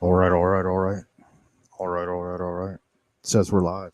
All right, all right, all right. All right, all right, all right. It says we're live.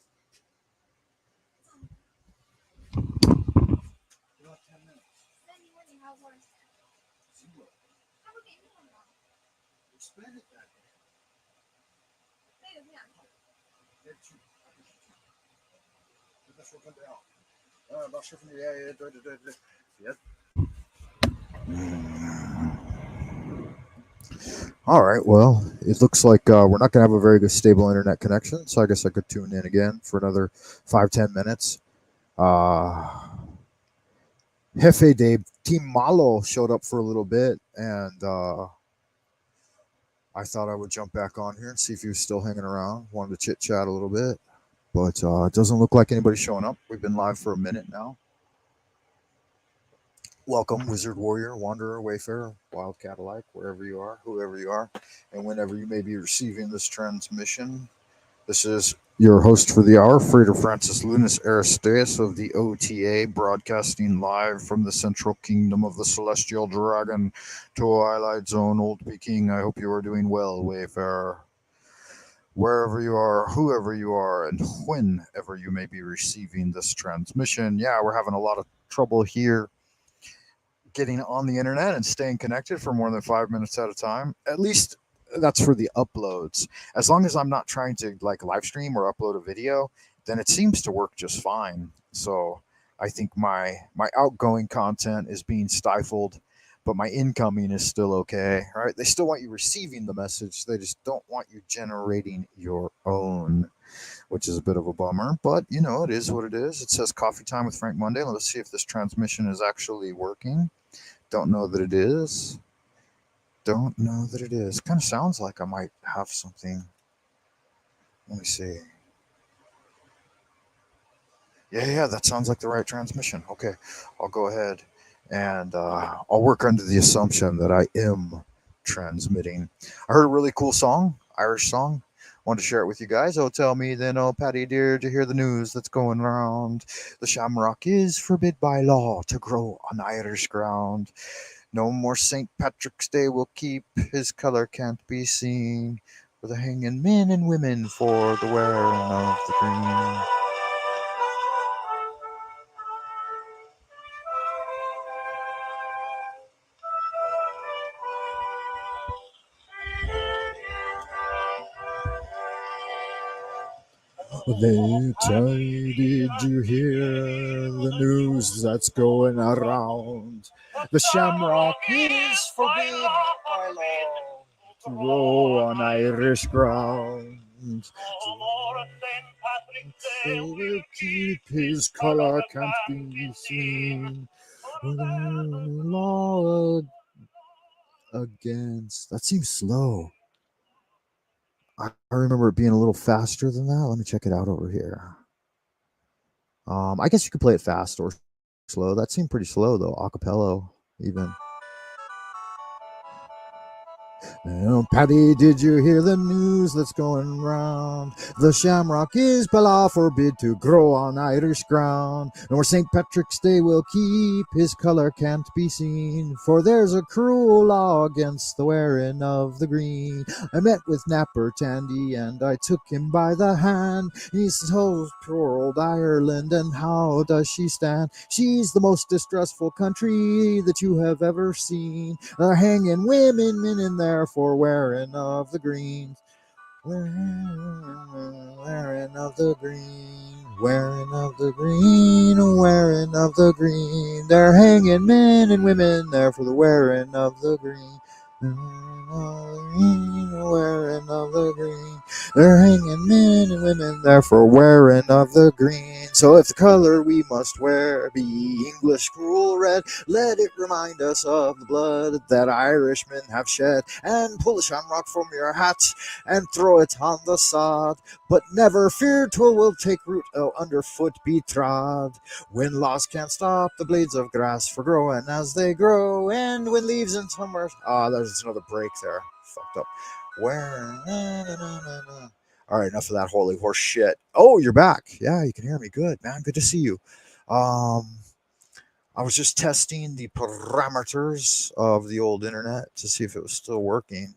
All right, well, it looks like we're not going to have a very good stable internet connection, so I guess I could tune in again for another 5-10 minutes. Uh, Jefe de Team Malo showed up for a little bit, and I thought I would jump back on here and see if he was still hanging around. Wanted to chit chat a little bit, but it doesn't look like anybody's showing up. We've been live for a minute now. Welcome, Wizard Warrior, Wanderer, Wayfarer, Wildcat alike, wherever you are, whoever you are, and whenever you may be receiving this transmission. This is your host for the hour, Frater Francis Lunas Aristeas of the OTA, broadcasting live from the central kingdom of the celestial dragon, Twilight Zone, Old Peking. I hope you are doing well, Wayfarer. Wherever you are, whoever you are, and whenever you may be receiving this transmission. Yeah, we're having a lot of trouble here getting on the internet and staying connected for more than 5 minutes at a time. At least that's for the uploads. As long as I'm not trying to like live stream or upload a video, then it seems to work just fine. So I think my outgoing content is being stifled, but my incoming is still okay. Right? They still want you receiving the message. They just don't want you generating your own, which is a bit of a bummer. But you know, it is what it is. It says coffee time with Frank Monday. Let's see if this transmission is actually working. Don't know that it is. Don't know that it is. Kind of sounds like I might have something. Let me see. Yeah, that sounds like the right transmission. Okay, I'll go ahead and I'll work under the assumption that I am transmitting. I heard a really cool song, Irish song. Wanted to share it with you guys. Oh, tell me then, oh, Patty dear, to hear the news that's going around. The shamrock is forbid by law to grow on Irish ground. No more St. Patrick's Day will keep, his colour can't be seen. For the hanging men and women for the wearing of the green. They tell you, did you hear the news that's going around? The shamrock is forbid by law to grow on Irish ground. They will keep his colour can't be seen. Law against. That seems slow. I remember it being a little faster than that. Let me check it out over here. I guess you could play it fast or slow. That seemed pretty slow though. Acapello, even. Paddy, did you hear the news that's going round? The shamrock is by law forbid to grow on Irish ground. Nor St. Patrick's Day will keep, his colour can't be seen. For there's a cruel law against the wearing of the green. I met with Napper Tandy and I took him by the hand. He says, oh, poor old Ireland, and how does she stand? She's the most distressful country that you have ever seen. They're hanging women, men in there for wearing of the green. Wearing of the green, wearing of the green, wearing of the green. They're hanging men and women there for the wearing of the green. Wearing of the green. They're hanging men and women there for wearing of the green. So if the color we must wear be English cruel red, let it remind us of the blood that Irishmen have shed. And pull the shamrock from your hat and throw it on the sod. But never fear 'twill will take root, oh, underfoot be trod. When laws can't stop the blades of grass for growing as they grow, and when leaves in summer. There's another break there. Fucked up. Where? Na, na, na, na, na. All right, enough of that holy horse shit. Oh, you're back. Yeah, you can hear me. Good, man. Good to see you. Um, I was just testing the parameters of the old internet to see if it was still working.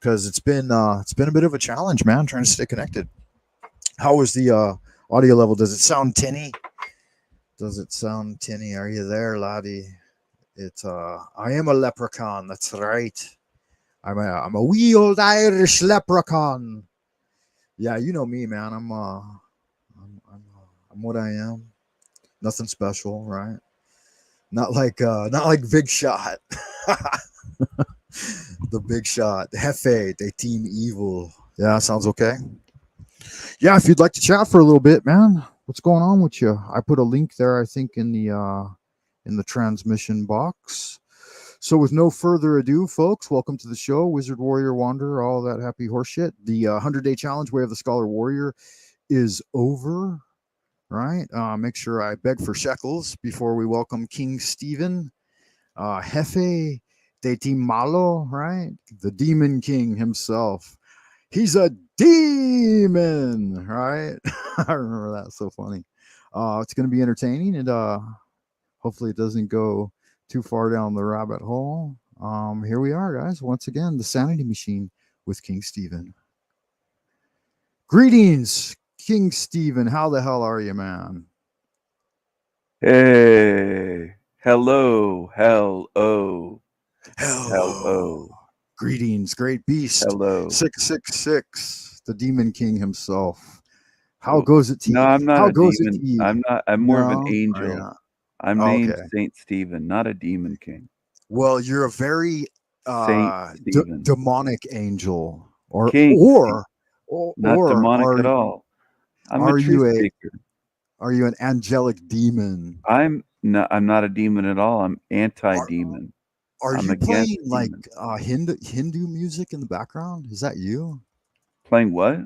because it's been a bit of a challenge, man, trying to stay connected. How was the audio level? Does it sound tinny? Does it sound tinny? Are you there, laddie? I am a leprechaun. That's right. I'm a wee old Irish leprechaun. Yeah, you know me, man. I'm what I am. Nothing special, right? Not like Big Shot. The Big Shot. Hefe, they team evil. Yeah, sounds okay. Yeah, if you'd like to chat for a little bit, man. What's going on with you? I put a link there, I think, in the transmission box. So, with no further ado, folks, welcome to the show, Wizard, Warrior, Wanderer, all that happy horse shit. The 100-day challenge, Way of the Scholar Warrior, is over. Right? Make sure I beg for shekels before we welcome King Stephen, Jefe de Timalo, right? The Demon King himself. He's a demon, right? I remember that. So funny. It's going to be entertaining, and hopefully it doesn't go too far down the rabbit hole. Here we are, guys. Once again, the Sanity Machine with King Stephen. Greetings, King Stephen. How the hell are you, man? Hey, hello, hello, Hello. hello, Greetings, great beast. hello. 666, the Demon King himself. How Oh, goes it to no, you? I'm not How a goes it demon. to you? I'm not. I'm more of an No, are you angel. not? I'm Oh, named okay. Saint Stephen, not a demon king. Well, you're a very Saint Stephen, demonic angel, King Stephen, not or demonic at all. I'm a are truth you a speaker. are you an angelic demon? I'm not a demon at all. I'm Are anti-demon. are I'm you against playing like demons. Hindu music in the background? Is that you? Playing what?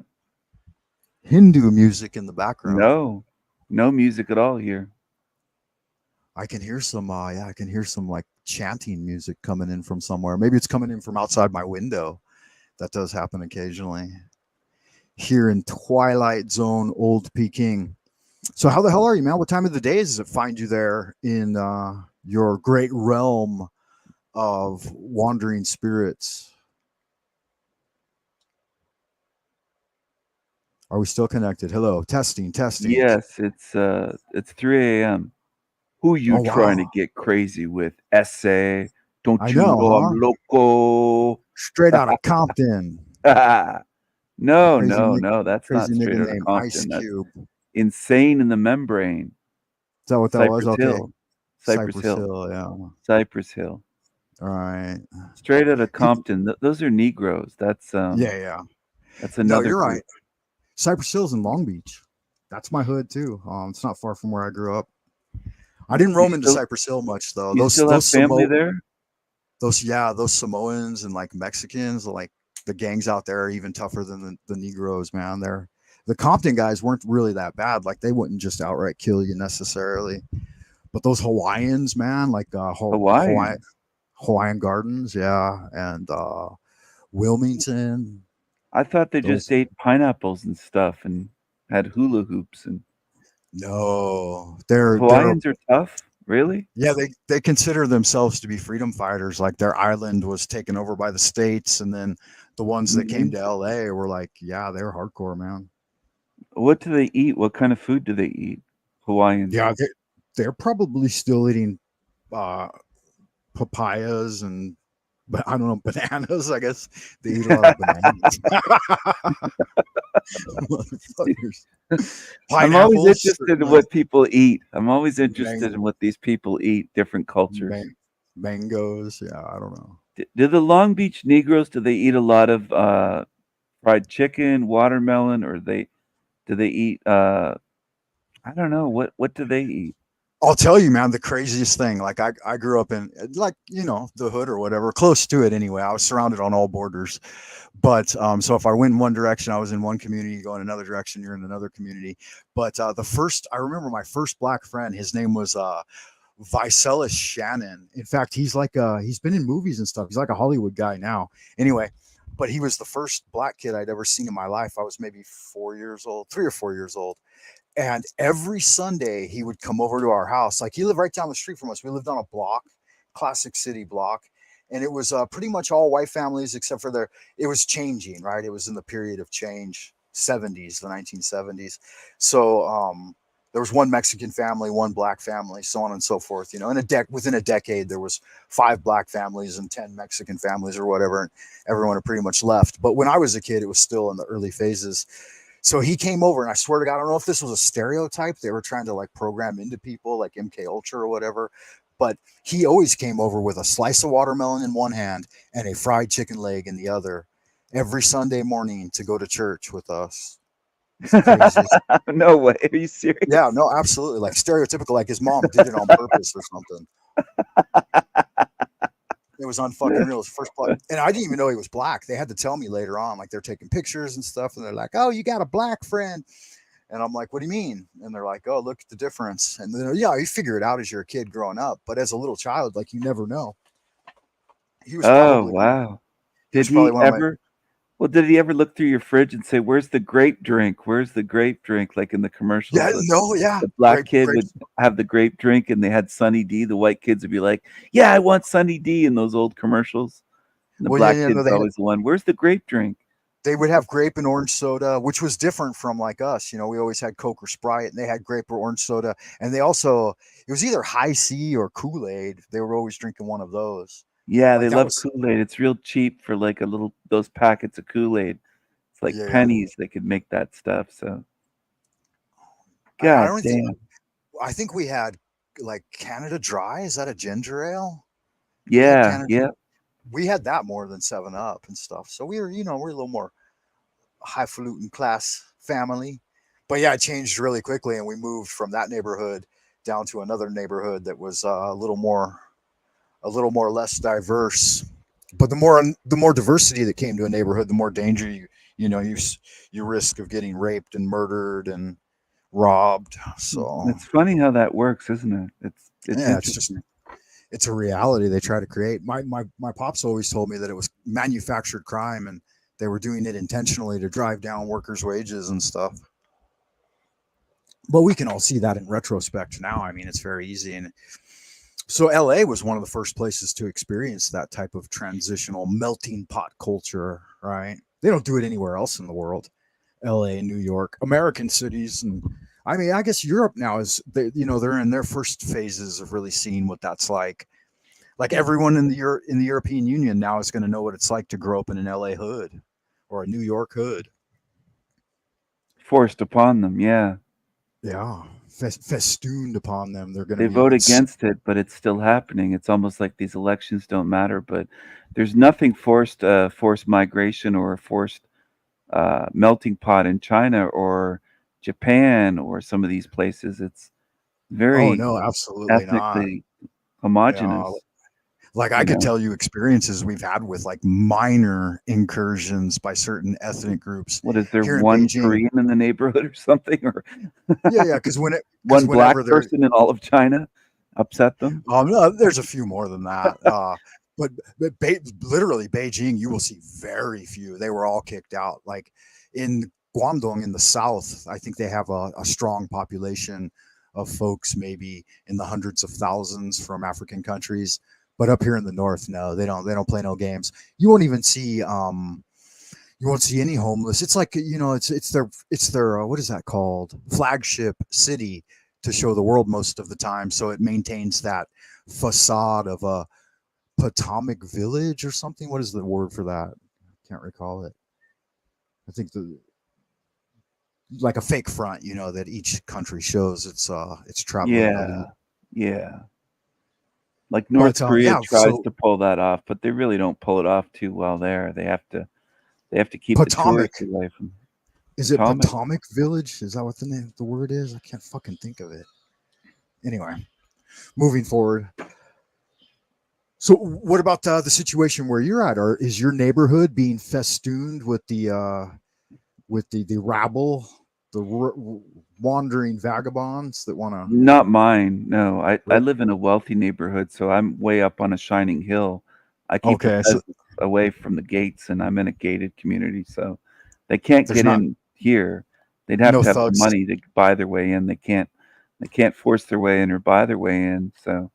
Hindu music in the background. No, no music at all here. I can hear some I can hear some like chanting music coming in from somewhere. Maybe it's coming in from outside my window. That does happen occasionally. Here in Twilight Zone, Old Peking. So how the hell are you, man? What time of the day does it find you there in your great realm of wandering spirits? Are we still connected? Hello, testing, testing. Yes, it's 3 a.m. Who you Oh trying to wow, get crazy with? Essay? Don't I you know, know I'm huh? loco? Straight out of Compton. No, Crazy no, Nick, no. That's crazy not straight nigga out of named Ice Compton. That's Cube. Is insane in the membrane. that what that was? Cypress Okay, Hill. Cypress Cypress Hill. Hill. Yeah. All Cypress Hill. right. Straight out of Could, Compton. Those are Negroes. yeah, yeah. That's No, another you're right. group. Cypress Hill's in Long Beach. That's my hood too. It's not far from where I grew up. I You, didn't you roam into still Cypress Hill much though. you still have family there? Those Samoans and like Mexicans, like the gangs out there are even tougher than the Negroes, man. The Compton guys weren't really that bad. Like they wouldn't just outright kill you necessarily. But those Hawaiians, man, like Hawaiians. Hawaiian Gardens, yeah, and Wilmington. I thought they just Those ate pineapples and stuff and had hula hoops and no, they're Hawaiians are tough? Really? yeah, they consider themselves to be freedom fighters. Like their island was taken over by the states, and then the ones that came Mhm. to LA were like, yeah, they're hardcore, man. What do they eat? What kind of food do they eat? Hawaiians. Yeah, they're probably still eating uh, papayas and but I don't know bananas. I guess they eat a lot of bananas. Motherfuckers. I'm always Pineapples, interested in certainly. what people eat. I'm always Man, interested in what these people eat, different cultures. mangoes. Yeah, I don't know. Do the Long Beach Negroes, do they eat a lot of fried chicken, watermelon, or do they eat I don't know, what do they eat? I'll tell you, man, the craziest thing. Like I grew up in like, the hood or whatever, close to it anyway. I was surrounded on all borders. But so if I went in one direction, I was in one community, you go in another direction, you're in another community. But I remember my first black friend, his name was Vicelis Shannon. In fact, he's been in movies and stuff. He's like a Hollywood guy now. Anyway, but he was the first black kid I'd ever seen in my life. I was maybe 4 years old, 3 or 4 years old. And every Sunday he would come over to our house. Like he lived right down the street from us. We lived on a block, classic city block. and it was pretty much all white families except for their. It was changing, right? It was in the period of change, 70s, the 1970s. So there was one Mexican family, one black family, so on and so forth. You know, within a decade, there was 5 black families and 10 Mexican families or whatever, and everyone had pretty much left. But when I was a kid, it was still in the early phases. So he came over, and I swear to God, I don't know if this was a stereotype they were trying to like program into people, like MK Ultra or whatever. But he always came over with a slice of watermelon in one hand and a fried chicken leg in the other every Sunday morning to go to church with us. It's the craziest. No way. Are you serious? Yeah, no, absolutely. Like stereotypical, like his mom did it on purpose or something. It was unfucking real. His first blood. And I didn't even know he was black. They had to tell me later on, like they're taking pictures and stuff, and they're like, "Oh, you got a black friend." And I'm like, "What do you mean?" And they're like, "Oh, look at the difference." And then, yeah, you figure it out as you're a kid growing up, but as a little child, like you never know. He was Oh, probably one of wow. he was Did probably he one of my. ever well, did he ever look through your fridge and say, "Where's the grape drink? Where's the grape drink?" Like in the commercials, Yeah, no, yeah, the black great, kid great. would have the grape drink and they had Sunny D. The white kids would be like, "Yeah, I want Sunny D" in those old commercials. And the Well, yeah, black yeah, no, kid's always the one, "Where's the grape drink?" they would have grape and orange soda, which was different from like us. You know, we always had Coke or Sprite, and they had grape or orange soda, and they also it was either High C or Kool Aid. They were always drinking one of those. Yeah, Like they that love was Kool-Aid. It's real cheap for like a little those packets of Kool-Aid. It's like yeah, yeah. pennies they could make that stuff. So, I god don't think damn. I think we had like Canada Dry. Is that a ginger ale? We had Yeah, Canada. yeah. We had that more than Seven Up and stuff. So we were, we're a little more highfalutin class family. But yeah, it changed really quickly, and we moved from that neighborhood down to another neighborhood that was a little more less diverse. But the more diversity that came to a neighborhood, the more danger you risk of getting raped and murdered and robbed. So It's funny how that works, isn't it? It's yeah, interesting. it's a reality they try to create. My pops always told me that it was manufactured crime, and they were doing it intentionally to drive down workers' wages and stuff. But we can all see that in retrospect now. I mean, it's very easy. And so LA was one of the first places to experience that type of transitional melting pot culture, right? They don't do it anywhere else in the world. LA, New York, American cities, and I mean, I guess Europe now is they're in their first phases of really seeing what that's like. Like everyone in the European Union now is going to know what it's like to grow up in an LA hood or a New York hood. Forced upon them, yeah. Yeah, festooned upon them. They're going to They be vote against it, but it's still happening. It's almost like these elections don't matter, but there's nothing forced migration or a forced melting pot in China or Japan or some of these places. It's Oh very no, absolutely not. ethnically Yeah, homogenous, like I you could know. tell you experiences we've had with like minor incursions by certain ethnic groups What is there here in one Beijing. Korean in the neighborhood or something, or Yeah, yeah, because one whenever black they're person in all of China upset them? no, there's a few more than that. But literally Beijing, you will see very few. They were all kicked out. Like in Guangdong in the south, I think they have a strong population of folks, maybe in the hundreds of thousands from African countries. But up here in the north, no, they don't. They don't play no games. You won't even see. You won't see any homeless. It's like it's their what is that called? Flagship city to show the world most of the time. So it maintains that facade of a Potomac village or something. What is the word for that? Can't recall it. I think the like a fake front, that each country shows its traveling elite. Yeah, yeah. Like But North Korea yeah, tries so to pull that off, but they really don't pull it off too well there. They have to keep the Potomac. tourists away from Is it Potomac. Potomac Village? Is that what the word is? I can't fucking think of it. Anyway, moving forward. So, what about the situation where you're at? Or is your neighborhood being festooned with the rabble, the wandering vagabonds that want to? Not mine. No, I live in a wealthy neighborhood, so I'm way up on a shining hill. I keep the Okay, so peasants away from the gates, and I'm in a gated community, so they can't there's get not in here. They'd have no to have the thugs. money to buy their way in. They can't force their way in or buy their way in. So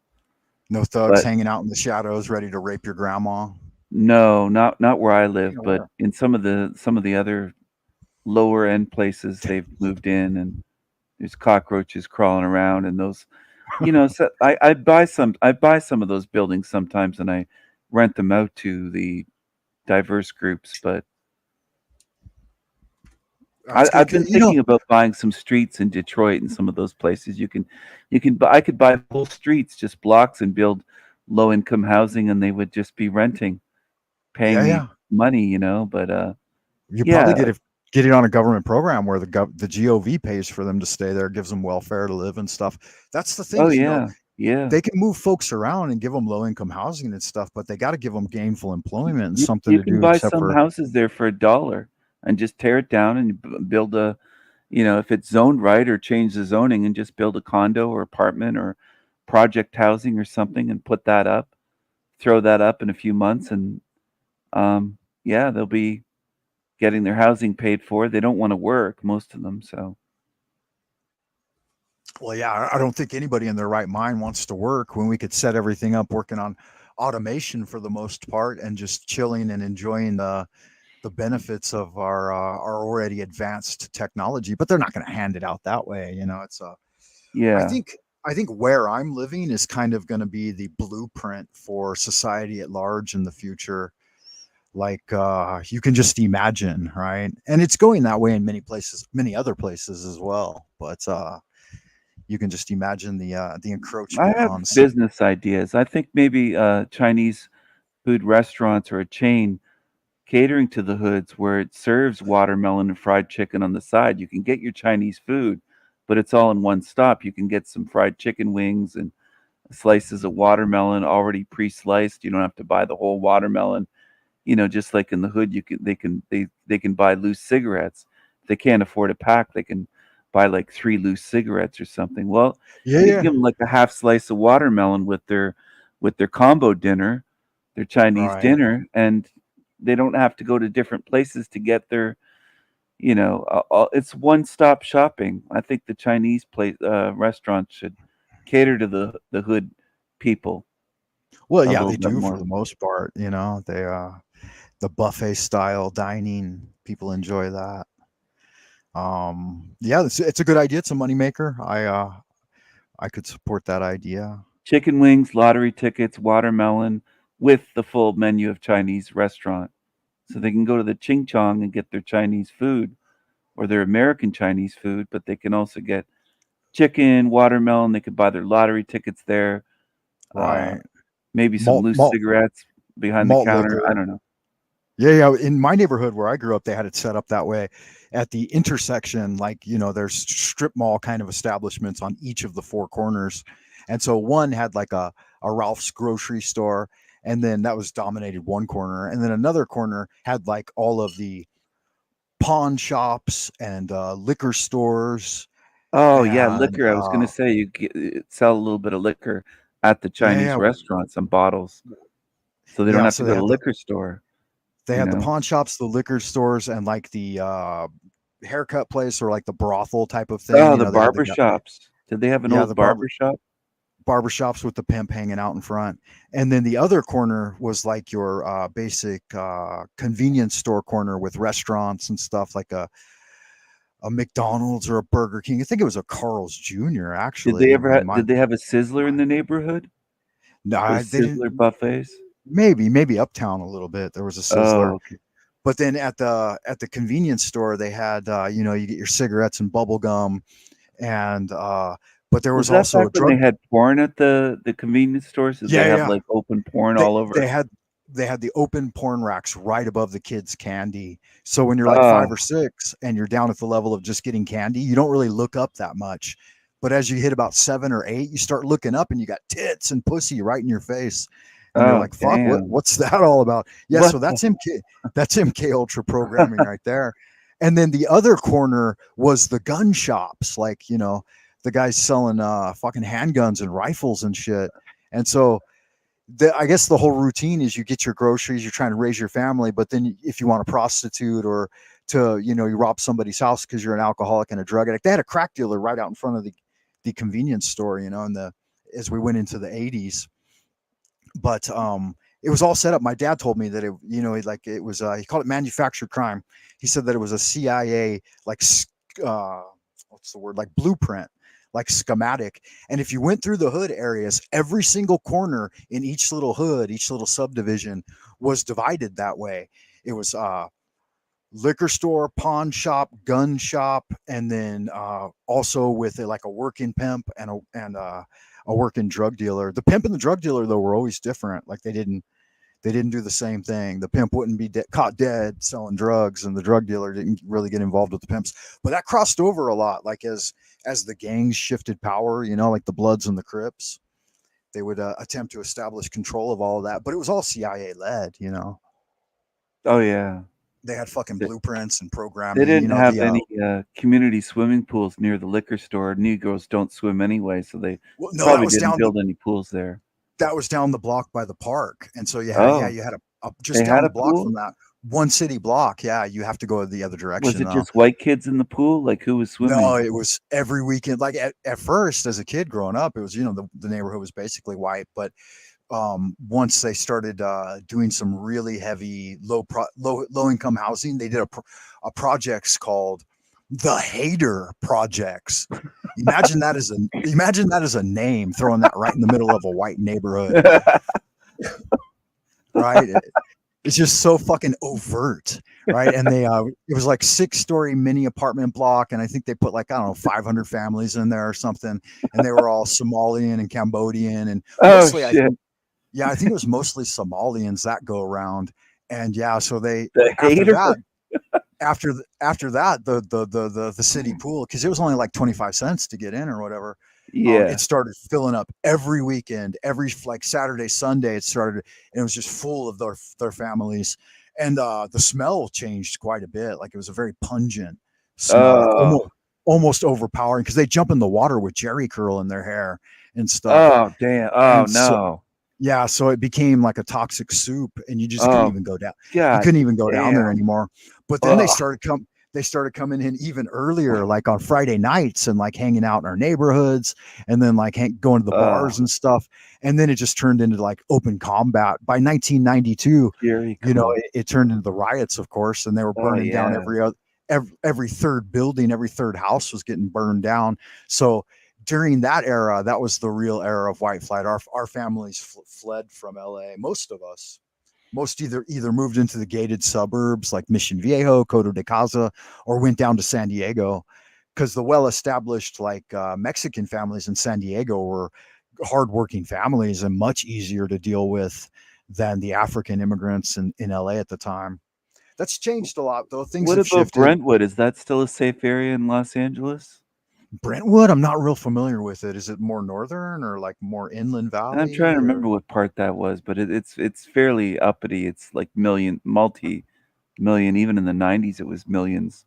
No thugs But hanging out in the shadows, ready to rape your grandma. no, not where I live, Ain't but aware. in some of the other lower end places they've moved in, and there's cockroaches crawling around, and those, so I buy some of those buildings sometimes, and I rent them out to the diverse groups. But That's good. I've been thinking about buying some streets in Detroit and some of those places. I could buy whole streets, just blocks, and build low income housing, and they would just be renting, paying Yeah, me yeah. money, But You probably yeah, get it on a government program where the GOV pays for them to stay there, gives them welfare to live and stuff. That's the thing oh is, yeah, yeah. they can move folks around and give them low income housing and stuff, but they got to give them gainful employment and something You to can do buy except some for houses there for $1 and just tear it down and build if it's zoned right, or change the zoning and just build a condo or apartment or project housing or something and put that up, throw that up in a few months, and yeah, they'll be getting their housing paid for. They don't want to work, most of them. So well, yeah, I don't think anybody in their right mind wants to work when we could set everything up working on automation for the most part and just chilling and enjoying the benefits of our already advanced technology. But they're not going to hand it out that way. It's I yeah. think I think where I'm living is kind of going to be the blueprint for society at large in the future. Like you can just imagine, right? And it's going that way in many places, many other places as well. But you can just imagine the I encroachment have on some. business ideas. I think maybe Chinese food restaurants or a chain catering to the hoods where it serves watermelon and fried chicken on the side. You can get your Chinese food, but it's all in one stop. You can get some fried chicken wings and slices of watermelon already pre-sliced. You don't have to buy the whole watermelon. Just like in the hood, they can buy loose cigarettes. If they can't afford a pack, they can buy like three loose cigarettes or something. Well, Yeah, you can yeah, give them like a half slice of watermelon with their combo dinner, their Chinese right. dinner, and they don't have to go to different places to get their, it's one stop shopping. I think the Chinese place restaurants should cater to the hood people Well, a yeah, little they bit do for more. the most part. They the buffet style dining, people enjoy that. Yeah, it's a good idea. It's a moneymaker. I could support that idea. Chicken wings, lottery tickets, watermelon, with the full menu of Chinese restaurant. So they can go to the Ching Chong and get their Chinese food or their American Chinese food, but they can also get chicken, watermelon. They could buy their lottery tickets there. Uh, Right. maybe some Malt loose malt cigarettes behind the malt counter. I liquor. don't know. Yeah, yeah. In my neighborhood where I grew up, they had it set up that way. At the intersection, like, there's strip mall kind of establishments on each of the four corners. And so one had like a Ralph's grocery store, and then that was dominated one corner. And then another corner had like all of the pawn shops and liquor stores. Oh yeah, And liquor. I was gonna say sell a little bit of liquor at the yeah, Chinese yeah, restaurant, some bottles, so they don't yeah. have to So go to the liquor store. they You had the know. pawn shops, the liquor stores, and like the haircut place or like the brothel type of thing. Oh, the They had barber shops. Did they have an yeah, old the barber shop? barbershops with the pimp hanging out in front. And then the other corner was like your basic convenience store corner with restaurants and stuff like a McDonald's or a Burger King. I think it was a Carl's Jr. actually. In my Did they have a Sizzler in the neighborhood? no, Those they didn't. Sizzler buffets? Maybe uptown a little bit. There was a Sizzler, Oh, okay. but then at the convenience store they had you get your cigarettes and bubble gum and but there Was was that also back a when they drug. had porn at the convenience stores? Did they Yeah, have yeah. like open porn they all they over? had they had the open porn racks right above the kids candy, so when you're like Oh, 5 or 6 and you're down at the level of just getting candy, you don't really look up that much, but as you hit about 7 or 8 you start looking up and you got tits and pussy right in your face, and you're oh, like, fuck, damn. what's that all about? Yeah, What so the? that's MK ultra programming right there. And then the other corner was the gun shops, like, the guys selling fucking handguns and rifles and shit. And so I guess the whole routine is you get your groceries, you're trying to raise your family, but then if you want to prostitute or you rob somebody's house because you're an alcoholic and a drug addict. They had a crack dealer right out in front of the convenience store, and as we went into the 80s. but it was all set up. My dad told me that it, like it was, he called it manufactured crime. He said that it was a CIA, like, uh, what's the word, like blueprint, like schematic. And if you went through the hood areas, every single corner in each little hood, each little subdivision was divided that way. It was liquor store, pawn shop, gun shop, and then also with like a working pimp a working drug dealer. The pimp and the drug dealer though were always different. Like they didn't do the same thing. The pimp wouldn't be caught dead selling drugs, and the drug dealer didn't really get involved with the pimps. But that crossed over a lot. Like as the gangs shifted power, like the Bloods and the Crips, they would attempt to establish control of all of that. But it was all CIA led. Oh yeah. They had fucking They, blueprints and they programming. didn't have any community swimming pools near the liquor store. Negroes don't swim anyway, so they Well, no, probably didn't build any pools there. that was down the block by the park, and so Oh, you had they just down had the a block pool? from that one city block. Yeah, you have to go the other Was direction it though. just white kids in the pool? Like who was No, swimming? it was every weekend. Like at first, as a kid growing up, it was the neighborhood was basically white, but once they started doing some really heavy low income housing, they did a projects called the Hater Projects. Imagine that as a name, throwing that right in the middle of a white neighborhood, right? It's just so fucking overt, right? And they it was like 6-story mini apartment block, and I think they put like, I don't know, 500 families in there or something, and they were all Somalian and Cambodian, and Oh mostly shit. I think it was mostly Somalians that go around. And yeah, so they The after hater? that after that the city pool, because it was only like 25 cents to get in or whatever. It Yeah. started filling up every weekend, every like Saturday, Sunday. It started, and it was just full of their families, and the smell changed quite a bit. Like it was a very pungent smell, like Oh. almost overpowering, because they jump in the water with jerry curl in their hair and stuff, Oh damn. Oh and so no. yeah, so it became like a toxic soup, and you just couldn't Oh even go down. You god couldn't even go down there damn. anymore. But then Oh. they started coming in even earlier, like on Friday nights, and like hanging out in our neighborhoods, and then like going to the bars Oh. and stuff. And then it just turned into like open combat. By 1992, Very cool. it turned into the riots, of course, and they were Oh burning down yeah. every third building, every third house was getting burned down. So during that era, that was the real era of white flight. Our families fled from LA. Most of us, most either moved into the gated suburbs like Mission Viejo, Coto de Caza, or went down to San Diego, because the well-established like Mexican families in San Diego were hardworking families and much easier to deal with than the African immigrants in LA at the time. That's changed a lot though. Things What have about shifted. Brentwood? Is that still a safe area in Los Angeles? Brentwood, I'm not real familiar with it. Is it more northern or like more inland I'm trying valley to or? remember what part that was, but it's fairly uppity. It's like multi-million. Even in the '90s, it was millions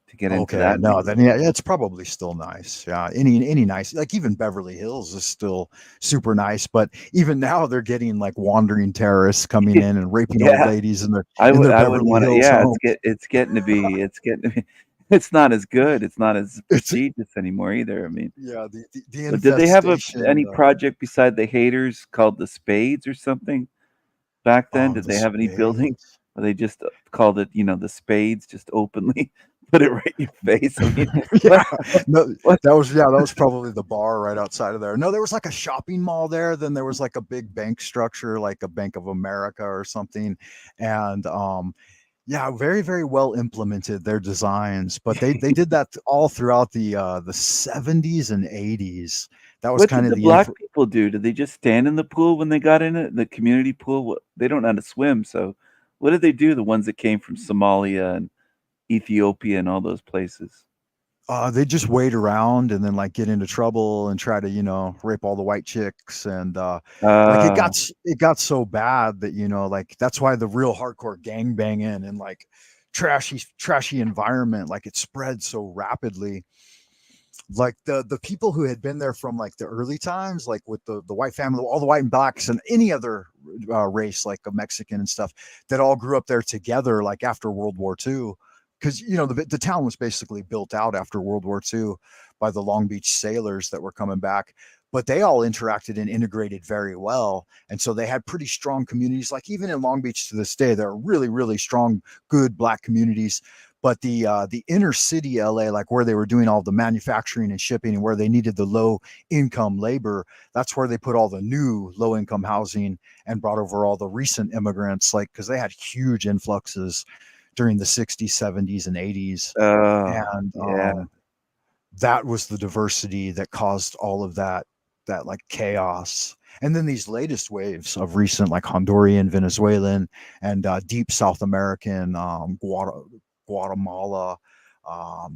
to get into Okay, that no, then neighborhood. yeah, it's probably still nice. Yeah, any nice, like even Beverly Hills is still super nice. But even now, they're getting like wandering terrorists coming in and raping old Yeah, ladies in I their would I wouldn't Beverly want to. Hills Yeah, homes. it's getting to be. It's not as good. It's not as It's prestigious anymore either. I mean, yeah, the but did they have infestation. any project beside the haters called the Spades or something back then? Did The they have any building? spades. Or they just called it, the Spades, just openly put it right in your face? I mean, Yeah, what? no, What? that was probably the bar right outside of there. No, there was like a shopping mall there. Then there was like a big bank structure, like a Bank of America or something, and yeah, very very well implemented their designs. But they did that all throughout the 70s and 80s. That was What kind did of the the black people do? Did they just stand in the pool when they got in it? The community pool? They don't know how to swim, so what did they do? The ones that came from Somalia and Ethiopia and all those places. they just wait around and then like get into trouble and try to rape all the white chicks, and like Uh, it got so bad that like that's why the real hardcore gang banging and like trashy environment, like it spread so rapidly. Like the people who had been there from like the early times, like with the white family, all the white and blacks and any other race like a Mexican and stuff, that all grew up there together like after World War II, because the town was basically built out after World War II by the Long Beach sailors that were coming back. but they all interacted and integrated very well. And so they had pretty strong communities. Like even in Long Beach to this day, there are really, really strong, good Black communities. But the inner city LA, like where they were doing all the manufacturing and shipping, and where they needed the low income labor, that's where they put all the new low income housing and brought over all the recent immigrants, like because they had huge influxes during the 60s, 70s, and 80s. Oh, And yeah. that was the diversity that caused all of that like chaos. And then these latest waves of recent, like Honduran, Venezuelan, and deep South American, Guatemala,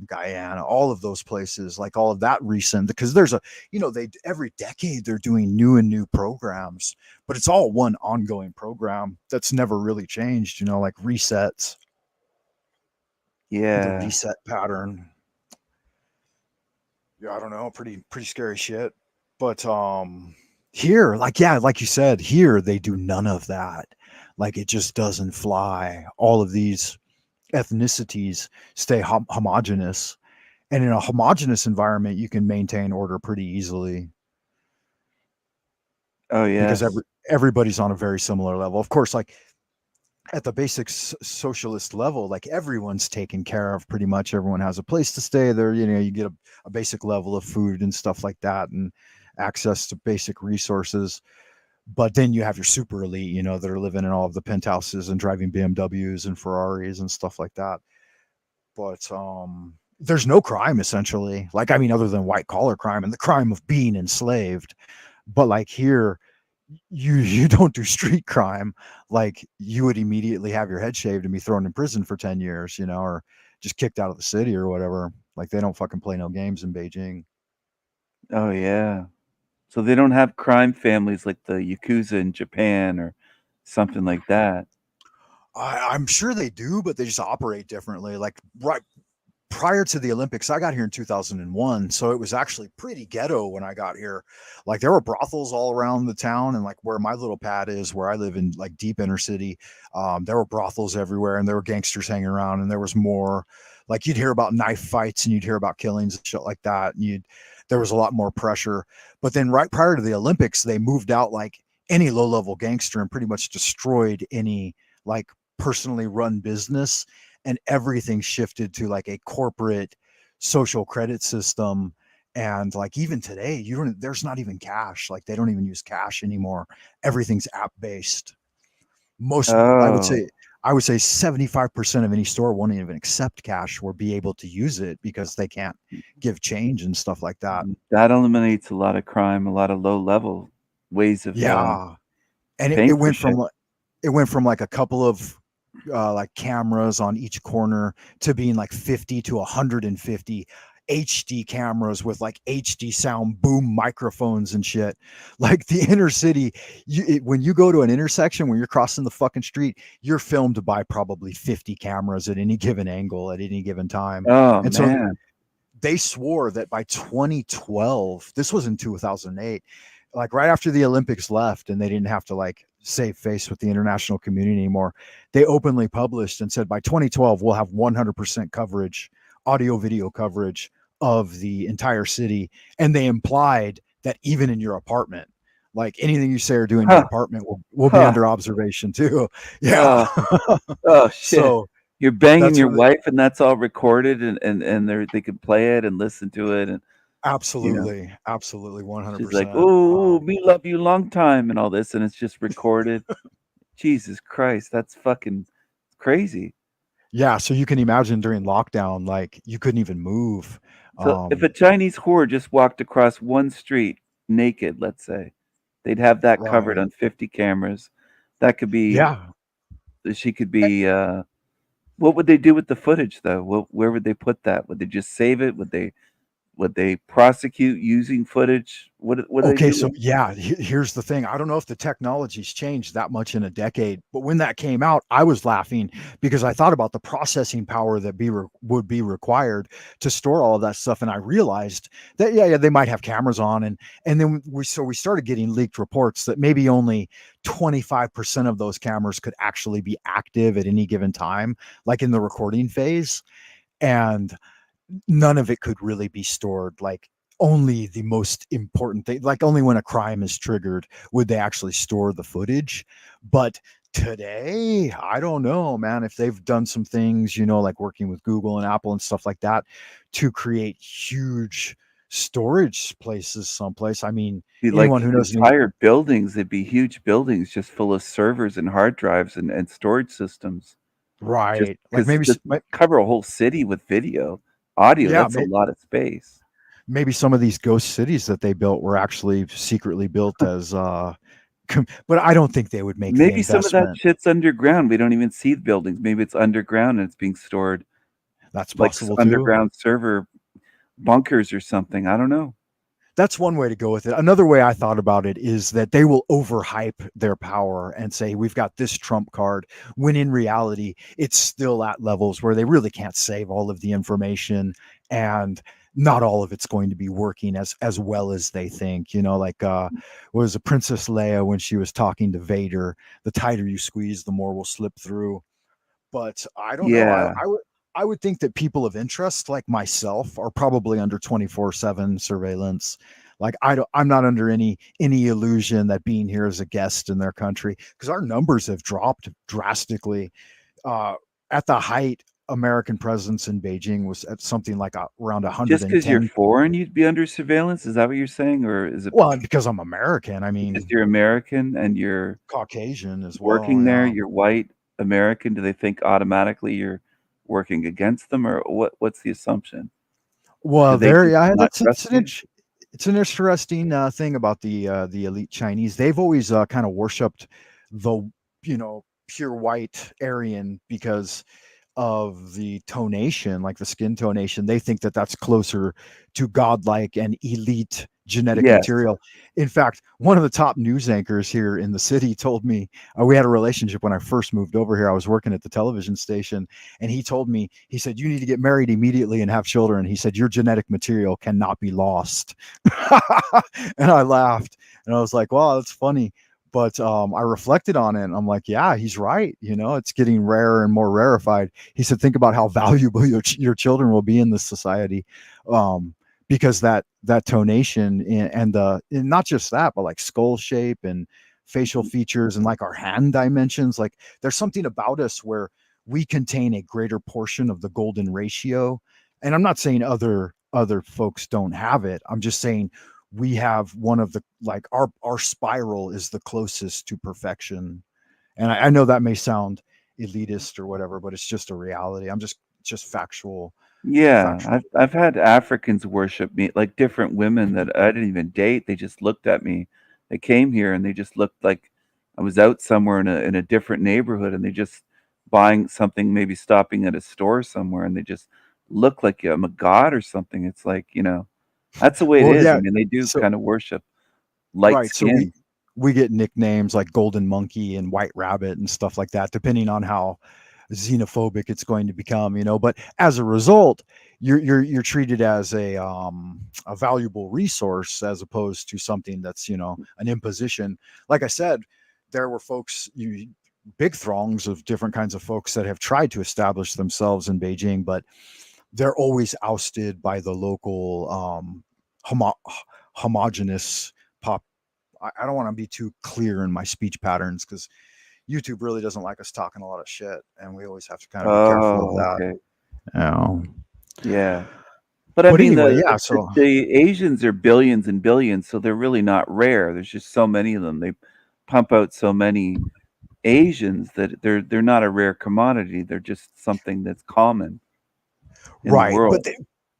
Guyana, all of those places, like all of that recent, because there's a, they every decade they're doing new and new programs, but it's all one ongoing program that's never really changed, like resets, the Yeah. reset pattern. Yeah, I don't know, pretty scary shit. But here, like yeah, like you said, here they do none of that. Like it just doesn't fly. All of these ethnicities stay homogenous, and in a homogenous environment, you can maintain order pretty easily Oh, because yes. everybody's on a very similar level. Of course, like at the basic socialist level, like everyone's taken care of pretty much. Everyone has a place to stay there. You get a basic level of food and stuff like that, and access to basic resources. But then you have your super elite, that are living in all of the penthouses and driving BMWs and Ferraris and stuff like that. But there's no crime essentially. Like I mean, other than white collar crime and the crime of being enslaved. But like here, you don't do street crime. Like you would immediately have your head shaved and be thrown in prison for 10 years, or just kicked out of the city or whatever. Like they don't fucking play no games in Beijing. Oh, yeah. So they don't have crime families like the Yakuza in Japan or something like that. I'm sure they do, but they just operate differently. Like right prior to the Olympics, I got here in 2001, so it was actually pretty ghetto when I got here. Like there were brothels all around the town, and like where my little pad is, where I live in like deep inner city, there were brothels everywhere, and there were gangsters hanging around, and there was more. Like you'd hear about knife fights, and you'd hear about killings and shit like that, and there was a lot more pressure. But then right prior to the Olympics, they moved out like any low level gangster and pretty much destroyed any like personally run business, and everything shifted to like a corporate social credit system. And like even today, there's not even cash. Like they don't even use cash anymore. Everything's app based. Most I would Oh, say I would say 75% of any store won't even accept cash or be able to use it because they can't give change and stuff like that. that eliminates a lot of crime, a lot of low level ways of Yeah. And it, paying it for went from shit. like a couple of like cameras on each corner to being like 50 to 150 HD cameras with like HD sound boom microphones and shit. Like the inner city, when you go to an intersection when you're crossing the fucking street, you're filmed by probably 50 cameras at any given angle at any given time. Oh, And so man. they swore that by 2012, this was in 2008, like right after the Olympics left and they didn't have to like save face with the international community anymore, they openly published and said by 2012 we'll have 100% coverage, audio video coverage of the entire city. And they implied that even in your apartment, like anything you say or do in your Huh, apartment will be huh. under observation too. Yeah. Oh, oh, shit. So You're banging that's your where the wife and that's all recorded and they can play it and listen to it and, you know, absolutely she's like, 100%. "Ooh, ooh, me love you long time," and all this, and it's just recorded. Jesus Christ, that's fucking crazy. Yeah, so you can imagine during lockdown, like you couldn't even move. So if a Um, Chinese whore just walked across one street naked, let's say, they'd have that covered right. on 50 cameras. That could be Yeah. she could be what would they do with the footage though? Where would they put that? Would they just save it? Would they prosecute using footage? What do they Okay, do so with it? yeah, here's the thing. I don't know if the technology's changed that much in a decade, but when that came out, I was laughing because I thought about the processing power that would be required to store all of that stuff, and I realized that yeah, they might have cameras on, and then we started getting leaked reports that maybe only 25% of those cameras could actually be active at any given time, like in the recording phase, and none of it could really be stored. Like only the most important thing, like only when a crime is triggered would they actually store the footage. But today, I don't know, man, if they've done some things, like working with Google and Apple and stuff like that to create huge storage places someplace. I mean, Be anyone like who knows me, entire buildings. It'd be huge buildings just full of servers and hard drives and storage systems. Just right? Like because maybe, just cover a whole city with video, audio. yeah, That's a lot of space. maybe some of these ghost cities that they built were actually secretly built as but I don't think they would make the Maybe some of that investment. shit's underground. We don't even see the buildings. Maybe it's underground and it's being stored That's like possible too. underground server bunkers or something. I don't know. That's one way to go with it. Another way I thought about it is that they will overhype their power and say, we've got this trump card, when in reality, it's still at levels where they really can't save all of the information, and not all of it's going to be working as well as they think. Like was a Princess Leia when she was talking to Vader, the tighter you squeeze, the more will slip through. But I don't know. I, Yeah. I would I would think that people of interest like myself are probably under 24/7 surveillance. Like I'm not under any illusion that being here as a guest in their country, because our numbers have dropped drastically. Uh, at the height, American presence in Beijing was at something like around Just because you're 110. foreign, you'd be under surveillance? Is that what you're saying? Or is it Well, and because I'm American, I because mean you're American and you're Caucasian as well. working there, Yeah. you're white American? Do they think automatically you're working against them, or what's the assumption? Do Well, they there, just yeah, not that's trust you? it's an interesting thing about the elite Chinese. They've always kind of worshipped the pure white Aryan because of the tonation, like the skin tonation. They think that that's closer to godlike and elite genetic Yes. material. In fact, one of the top news anchors here in the city told me, we had a relationship when I first moved over here. I was working at the television station, and he told me, he said, you need to get married immediately and have children. He said, your genetic material cannot be lost. And I laughed, and I was like, wow, that's funny. But I reflected on it, and I'm like, yeah, he's right. It's getting rarer and more rarefied. He said, think about how valuable your children will be in this society, because that tonation and not just that, but like skull shape and facial features and like our hand dimensions. Like there's something about us where we contain a greater portion of the golden ratio. And I'm not saying other folks don't have it. I'm just saying we have one of the, like, our spiral is the closest to perfection. And I know that may sound elitist or whatever, but it's just a reality. I'm just factual Yeah, factual. I've had Africans worship me, like different women that I didn't even date. They just looked at me. They came here and they just looked like I was out somewhere in a different neighborhood, and they just buying something, maybe stopping at a store somewhere, and they just look like I'm a god or something. It's like, that's the way it Well, is. I yeah. mean, they do So kind of worship light right. So skin. we get nicknames like Golden Monkey and White Rabbit and stuff like that, depending on how xenophobic it's going to become. But as a result, you're treated as a valuable resource as opposed to something that's an imposition. Like I said, there were big throngs of different kinds of folks that have tried to establish themselves in Beijing, but they're always ousted by the local homo- homogenous pop. I don't want to be too clear in my speech patterns because YouTube really doesn't like us talking a lot of shit, and we always have to kind of be careful of Oh, that. okay. You know. Yeah. But I But mean, anyway, the, yeah. the So the Asians are billions and billions, so they're really not rare. There's just so many of them. They pump out so many Asians that they're not a rare commodity. They're just something that's common in the right, but world, they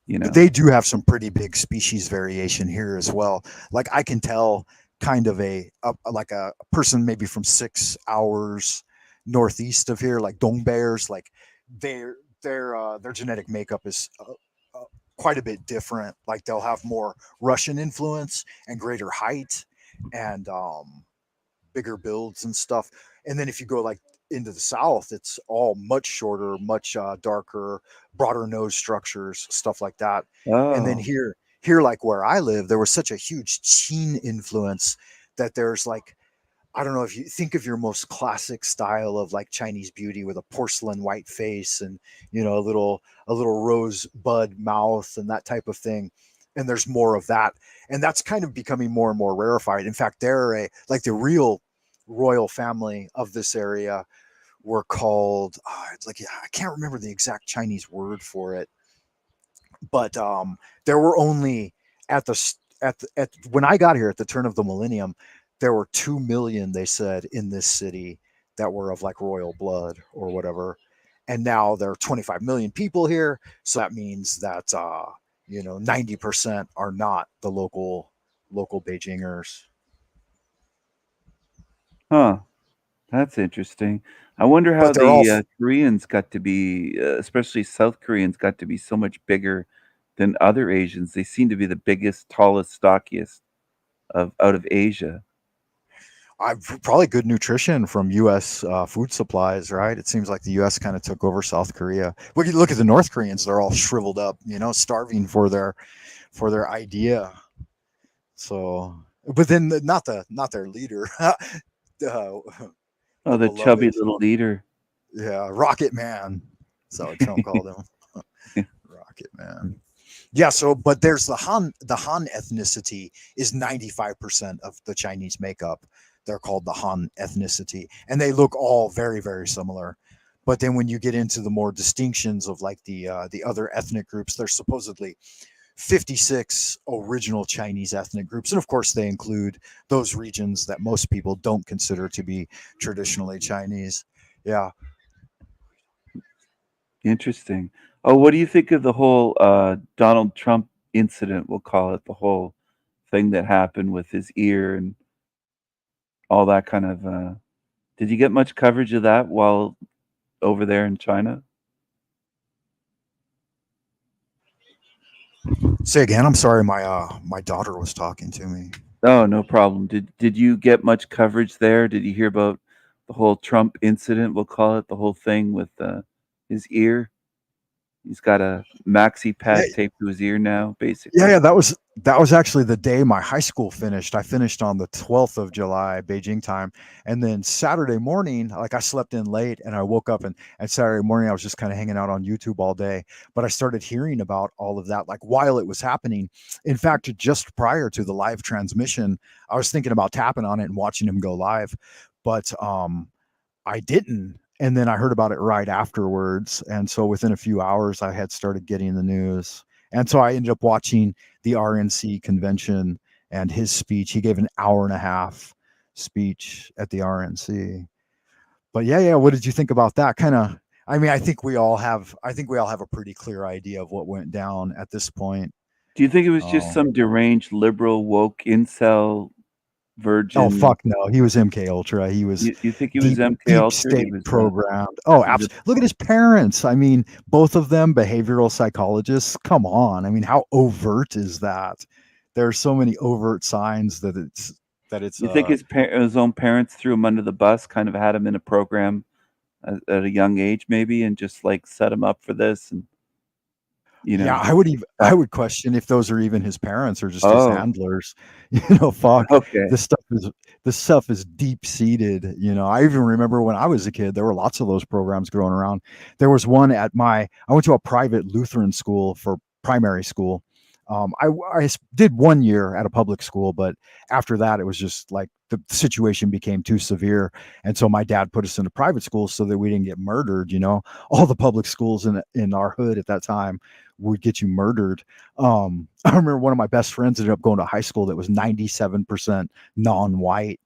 you but know. they do have some pretty big species variation here as well. Like I can tell kind of like a person maybe from 6 hours northeast of here, like Dong Bears, like their their genetic makeup is quite a bit different. Like they'll have more Russian influence and greater height and bigger builds and stuff. And then if you go like into the south, it's all much shorter, much darker, broader nose structures, stuff like that. And then Oh, here, like where I live, there was such a huge Qin influence that there's like, I don't know, if you think of your most classic style of like Chinese beauty with a porcelain white face and a little rosebud mouth and that type of thing. and there's more of that, and that's kind of becoming more and more rarefied. In fact, they're a like the real royal family of this area were called. It's like I can't remember the exact Chinese word for it, but there were only at the at when I got here at the turn of the millennium, there were 2 million, they said, in this city that were of like royal blood or whatever, and now there are 25 million people here. So that means that 90% are not the local Beijingers, Huh. That's interesting. I wonder how but they're all the Koreans got to be, especially South Koreans, got to be so much bigger than other Asians. They seem to be the biggest, tallest, stockiest of out of Asia. probably good nutrition from U.S. Food supplies, right? It seems like the U.S. kind of took over South Korea. Look at the North Koreans; they're all shriveled up, starving for their idea. So, but then not their leader, the Oh, the the chubby beloved, little leader. yeah, Rocket Man. That's what Trump called him, Rocket Man. Yeah. So, but there's the Han. The Han ethnicity is 95% of the Chinese makeup. They're called the Han ethnicity, and they look all very, very similar. But then when you get into the more distinctions of like the other ethnic groups, there's supposedly 56 original Chinese ethnic groups. And of course, they include those regions that most people don't consider to be traditionally Chinese. Yeah. Interesting. Oh, what do you think of the whole Donald Trump incident? We'll call it the whole thing that happened with his ear and all that kind of. Did you get much coverage of that while over there in China? Say again. I'm sorry. My daughter was talking to me. Oh, no problem. Did you get much coverage there? Did you hear about the whole Trump incident? We'll call it the whole thing with his ear. He's got a maxi Yeah, pad taped to his ear now, yeah, basically. yeah. That was actually the day my high school finished. I finished on the 12th of July, Beijing time, and then Saturday morning, like I slept in late, and I woke up and Saturday morning I was just kind of hanging out on YouTube all day. But I started hearing about all of that like while it was happening. In fact, just prior to the live transmission, I was thinking about tapping on it and watching him go live, but I didn't. And then I heard about it right afterwards. And so within a few hours, I had started getting the news. And so I ended up watching the RNC convention and his speech. He gave an hour and a half speech at the RNC. But yeah, yeah. What did you think about that? Kind of. I mean, I think we all have a pretty clear idea of what went down at this point. Do you think it was just Um, some deranged liberal woke incel Oh virgin? fuck no, he was MK Ultra. He was You think he was deep MK deep Ultra? state programmed. Oh, He was a absolutely. Look at his parents. I mean, both of them behavioral psychologists. Come on. I mean, how overt is that? There are so many overt signs that it's you think his own parents threw him under the bus, kind of had him in a program at a young age, maybe, and just like set him up for this, and you yeah, know, I that, would question if those are even his parents or just his oh, handlers. Fuck. okay, This stuff is this stuff is deep seated. I even remember when I was a kid, there were lots of those programs going around. There was one I went to a private Lutheran school for primary school. I did 1 year at a public school, but after that, it was just like the situation became too severe, and so my dad put us into private schools so that we didn't get murdered. All the public schools in our hood at that time would get you murdered. I remember one of my best friends ended up going to high school that was 97% non-white,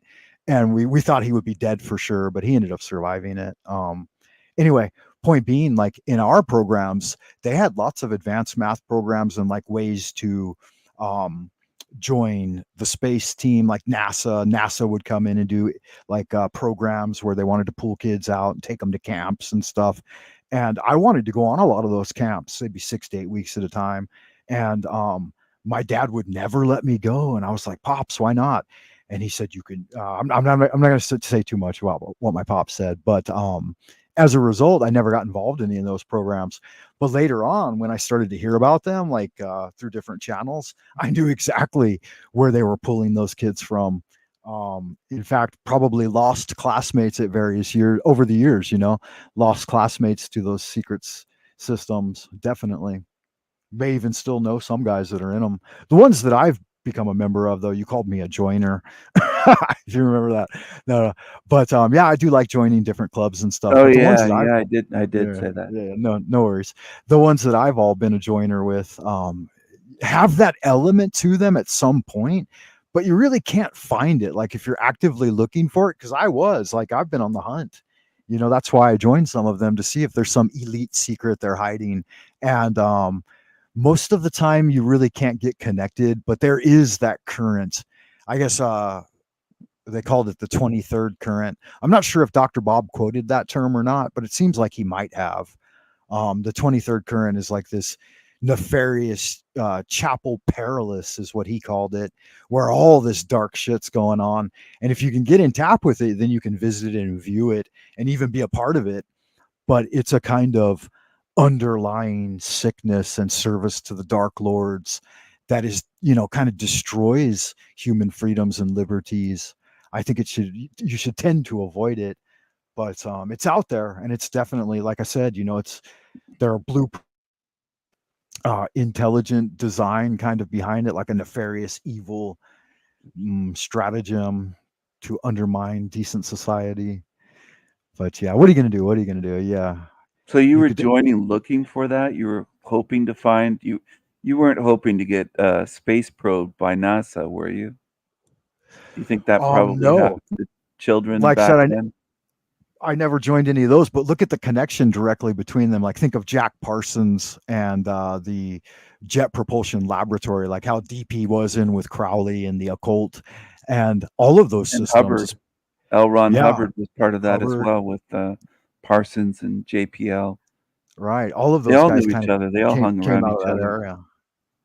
and we thought he would be dead for sure, but he ended up surviving it. Anyway, point being, like in our programs, they had lots of advanced math programs and like ways to um, join the space team, like NASA would come in and do like programs where they wanted to pull kids out and take them to camps and stuff. And I wanted to go on a lot of those camps. They'd be 6 to 8 weeks at a time. And my dad would never let me go. And I was like, Pops, why not? And he said, you can, I'm not going to say too much about what my pop said, but as a result, I never got involved in any of those programs. But later on, when I started to hear about them, like through different channels, I knew exactly where they were pulling those kids from. In fact, probably lost classmates at various years over the years, lost classmates to those secrets systems. Definitely. may even still know some guys that are in them. The ones that I've become a member of, though, you called me a joiner. If you remember that, no. But yeah, I do like joining different clubs and stuff. Oh But the ones yeah, that I've yeah, I did yeah, say that. yeah, no worries. The ones that I've all been a joiner with have that element to them at some point, but you really can't find it. Like if you're actively looking for it, because I was like, I've been on the hunt. That's why I joined some of them to see if there's some elite secret they're hiding. And most of the time, you really can't get connected, but there is that current. I guess they called it the 23rd current. I'm not sure if Dr. Bob quoted that term or not, but it seems like he might have. The 23rd current is like this nefarious chapel perilous is what he called it, where all this dark shit's going on. And if you can get in tap with it, then you can visit it and view it and even be a part of it. But it's a kind of underlying sickness and service to the dark lords that is, kind of destroys human freedoms and liberties. I think you should tend to avoid it, but it's out there, and it's definitely, like I said, it's there are blue intelligent design kind of behind it, like a nefarious evil stratagem to undermine decent society. But yeah, what are you gonna do? What are you gonna do? Yeah, So you you were could. joining looking for that? You were hoping to find you weren't hoping to get space probed by NASA, were you? You think that probably No, happened to children like I back said, then? I never joined any of those, but look at the connection directly between them. Like think of Jack Parsons and the Jet Propulsion Laboratory, like how deep he was in with Crowley and the occult, and all of those And systems. Hubbard, L. Ron Yeah, Hubbard was part of that as Hubbard, well with Parsons and JPL. right? All of They those all guys knew kind each of other. They all hung came around out of each that other. area.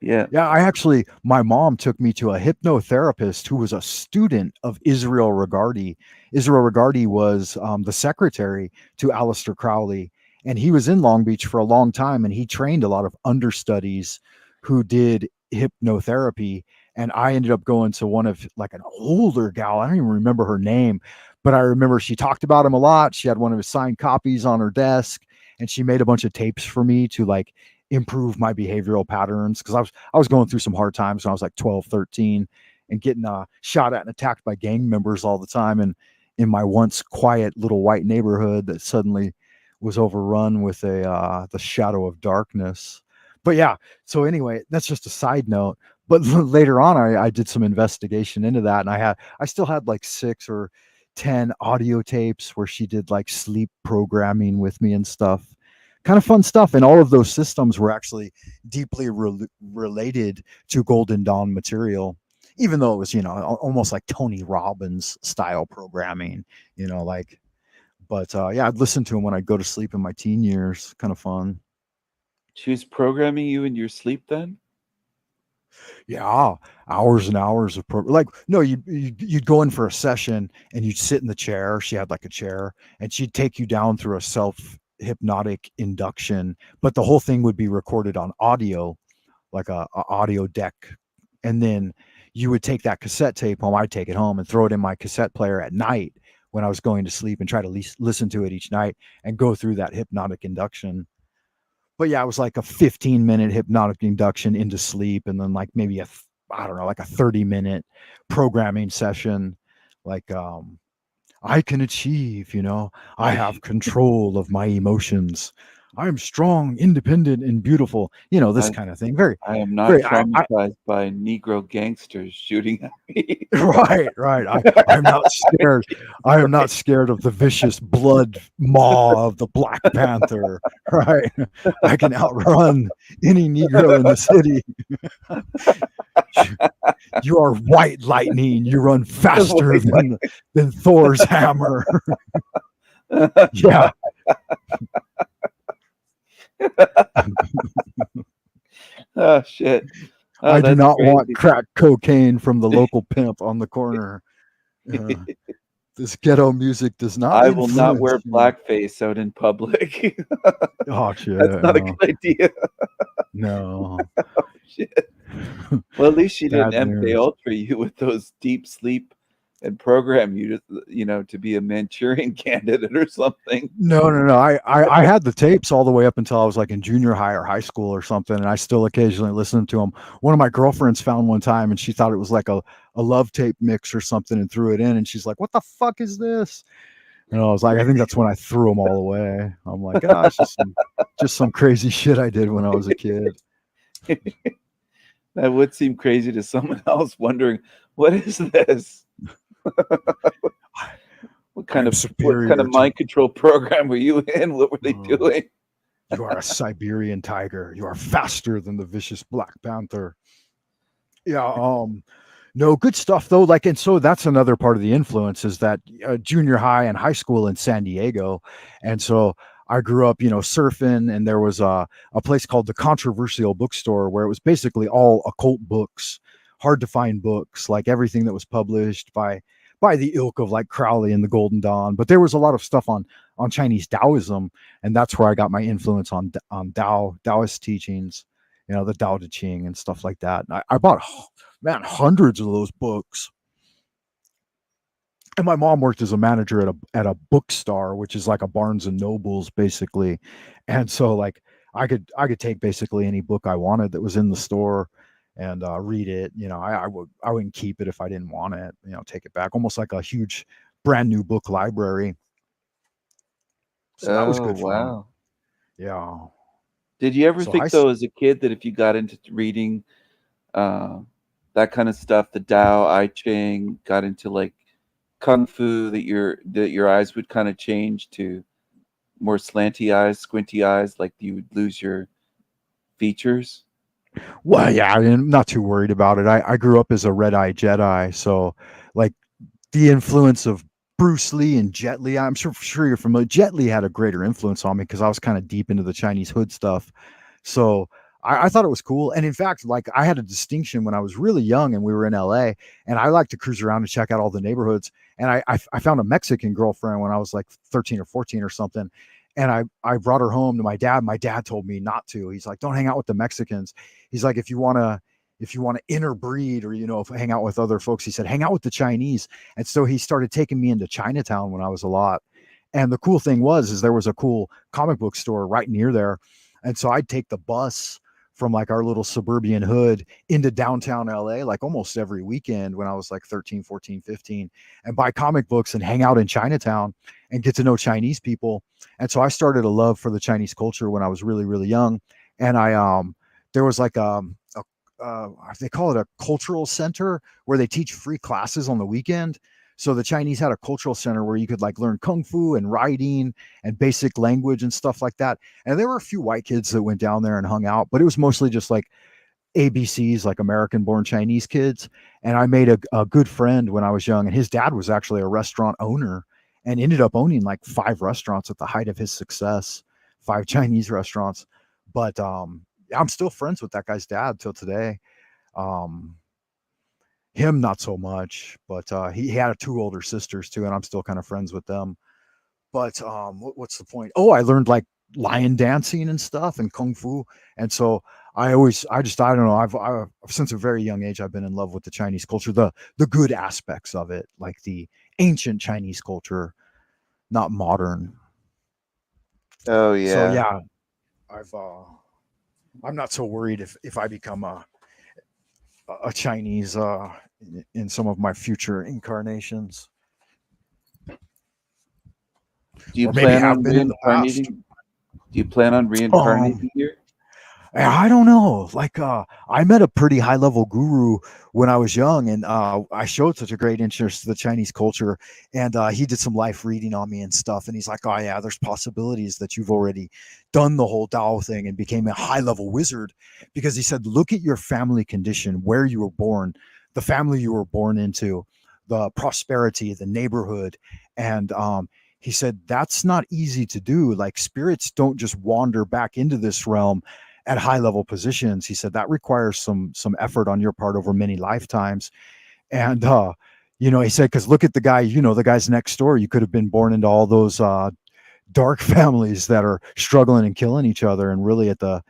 Yeah. Yeah, my mom took me to a hypnotherapist who was a student of Israel Regardie. Israel Regardie was the secretary to Aleister Crowley, and he was in Long Beach for a long time, and he trained a lot of understudies who did hypnotherapy. And I ended up going to one of like an older gal. I don't even remember her name, but I remember she talked about him a lot. She had one of his signed copies on her desk, and she made a bunch of tapes for me to like improve my behavioral patterns because I was going through some hard times when I was like 12, 13, and getting shot at and attacked by gang members all the time, and in my once quiet little white neighborhood that suddenly was overrun with the shadow of darkness. But yeah, so anyway, that's just a side note. But later on, I did some investigation into that, and I still had like 6 or 10 audio tapes where she did like sleep programming with me and stuff, kind of fun stuff. And all of those systems were actually deeply related to Golden Dawn material, even though it was, almost like Tony Robbins style programming, like, but yeah, I'd listen to him when I'd go to sleep in my teen years. Kind of fun. She was programming you in your sleep then? Yeah, hours and hours of like no, you'd go in for a session and you'd sit in the chair. She had like a chair, and she'd take you down through a self hypnotic induction, but the whole thing would be recorded on audio, like a audio deck. And then you would take that cassette tape home. I'd take it home and throw it in my cassette player at night when I was going to sleep and try to listen to it each night and go through that hypnotic induction. But yeah, it was like a 15-minute hypnotic induction into sleep, and then like maybe I don't know, like a 30-minute programming session. Like I can achieve, I have control of my emotions. I'm strong, independent, and beautiful. This I kind of thing. Very, I am not very. traumatized by Negro gangsters shooting at me. Right, right. I'm not scared. I am not scared of the vicious blood maw of the Black Panther. Right. I can outrun any Negro in the city. You are white lightning. You run faster than Thor's hammer. Yeah. Oh shit. Oh, I do that's not want crazy. crack cocaine from the local pimp on the corner. This ghetto music does not I will not influence wear me. blackface out in public. Oh shit. That's not a good No. idea. No. Shit. Well, at least she didn't Bad MK news. Ultra you with those deep sleep and program you to, to be a Manchurian candidate or something. No, no, no. I had the tapes all the way up until I was like in junior high or high school or something, and I still occasionally listen to them. One of my girlfriends found one time, and she thought it was like a love tape mix or something, and threw it in, and she's like, "What the fuck is this?" And I was like, I think that's when I threw them all away. I'm like, ah, it's just some crazy shit I did when I was a kid. That would seem crazy to someone else, wondering what is this? I am What kind superior of to mind control program were you in? What were they you. doing? You are a Siberian tiger. You are faster than the vicious Black Panther. Yeah, no, good stuff though. Like, and so that's another part of the influence is that junior high and high school in San Diego, and so I grew up, surfing, and there was a place called the Controversial Bookstore where it was basically all occult books, hard to find books, like everything that was published by the ilk of like Crowley and the Golden Dawn. But there was a lot of stuff on Chinese Taoism, and that's where I got my influence on Taoist teachings, the Tao Te Ching and stuff like that. And I bought man, hundreds of those books. And my mom worked as a manager at a bookstore, which is like a Barnes and Nobles basically. And so like I could take basically any book I wanted that was in the store and read it. I wouldn't keep it if I didn't want it. Take it back, almost like a huge brand new book library. So that was Oh, good for me. wow. Yeah. Did you ever So think though, as a kid, that if you got into reading uh, that kind of stuff, the Tao, I Ching, got into like kung fu, that your eyes would kind of change to more slanty eyes, squinty eyes, like you would lose your features? Well, yeah, I'm not too worried about it. I grew up as a red eye Jedi, so like the influence of Bruce Lee and Jet Li. I'm sure you're familiar. Jet Li had a greater influence on me because I was kind of deep into the Chinese hood stuff. So I thought it was cool. And in fact, like I had a distinction when I was really young and we were in LA, and I like to cruise around and check out all the neighborhoods. And I found a Mexican girlfriend when I was like 13 or 14 or something. And I brought her home to my dad. My dad told me not to. He's like, don't hang out with the Mexicans. He's like, if you want to interbreed or hang out with other folks, he said hang out with the Chinese. And so he started taking me into Chinatown when I was a lot. And the cool thing is there was a cool comic book store right near there. And so I'd take the bus from like our little suburban hood into downtown LA like almost every weekend when I was like 13, 14, 15, and buy comic books and hang out in Chinatown and get to know Chinese people. And so I started a love for the Chinese culture when I was really, really young. And there was like they call it a cultural center where they teach free classes on the weekend. So the Chinese had a cultural center where you could like learn kung fu and writing and basic language and stuff like that. And there were a few white kids that went down there and hung out, but it was mostly just like ABCs, like American born Chinese kids. And I made a good friend when I was young, and his dad was actually a restaurant owner and ended up owning like 5 restaurants at the height of his success, 5 Chinese restaurants. But I'm still friends with that guy's dad till today. Um, him not so much, but he had 2 older sisters too, and I'm still kind of friends with them. But what's the point? Oh, I learned like lion dancing and stuff and kung fu, and so I don't know. Since a very young age, I've been in love with the Chinese culture, the good aspects of it, like the ancient Chinese culture, not modern. Oh So yeah. yeah, I've I'm not so worried if I become a Chinese in some of my future incarnations, Do you or maybe plan have on been in the past. reincarnating? Do you plan on Um, reincarnating here? I don't know. Like, I met a pretty high level guru when I was young, and I showed such a great interest in the Chinese culture. And he did some life reading on me and stuff. And he's like, "Oh yeah, there's possibilities that you've already done the whole Tao thing and became a high level wizard," because he said, "Look at your family condition, where you were born, the family you were born into, the prosperity, the neighborhood, and he said that's not easy to do. Like spirits don't just wander back into this realm at high level positions." He said that requires some effort on your part over many lifetimes. And he said, because look at the guy, the guys next door. You could have been born into all those dark families that are struggling and killing each other, and really at the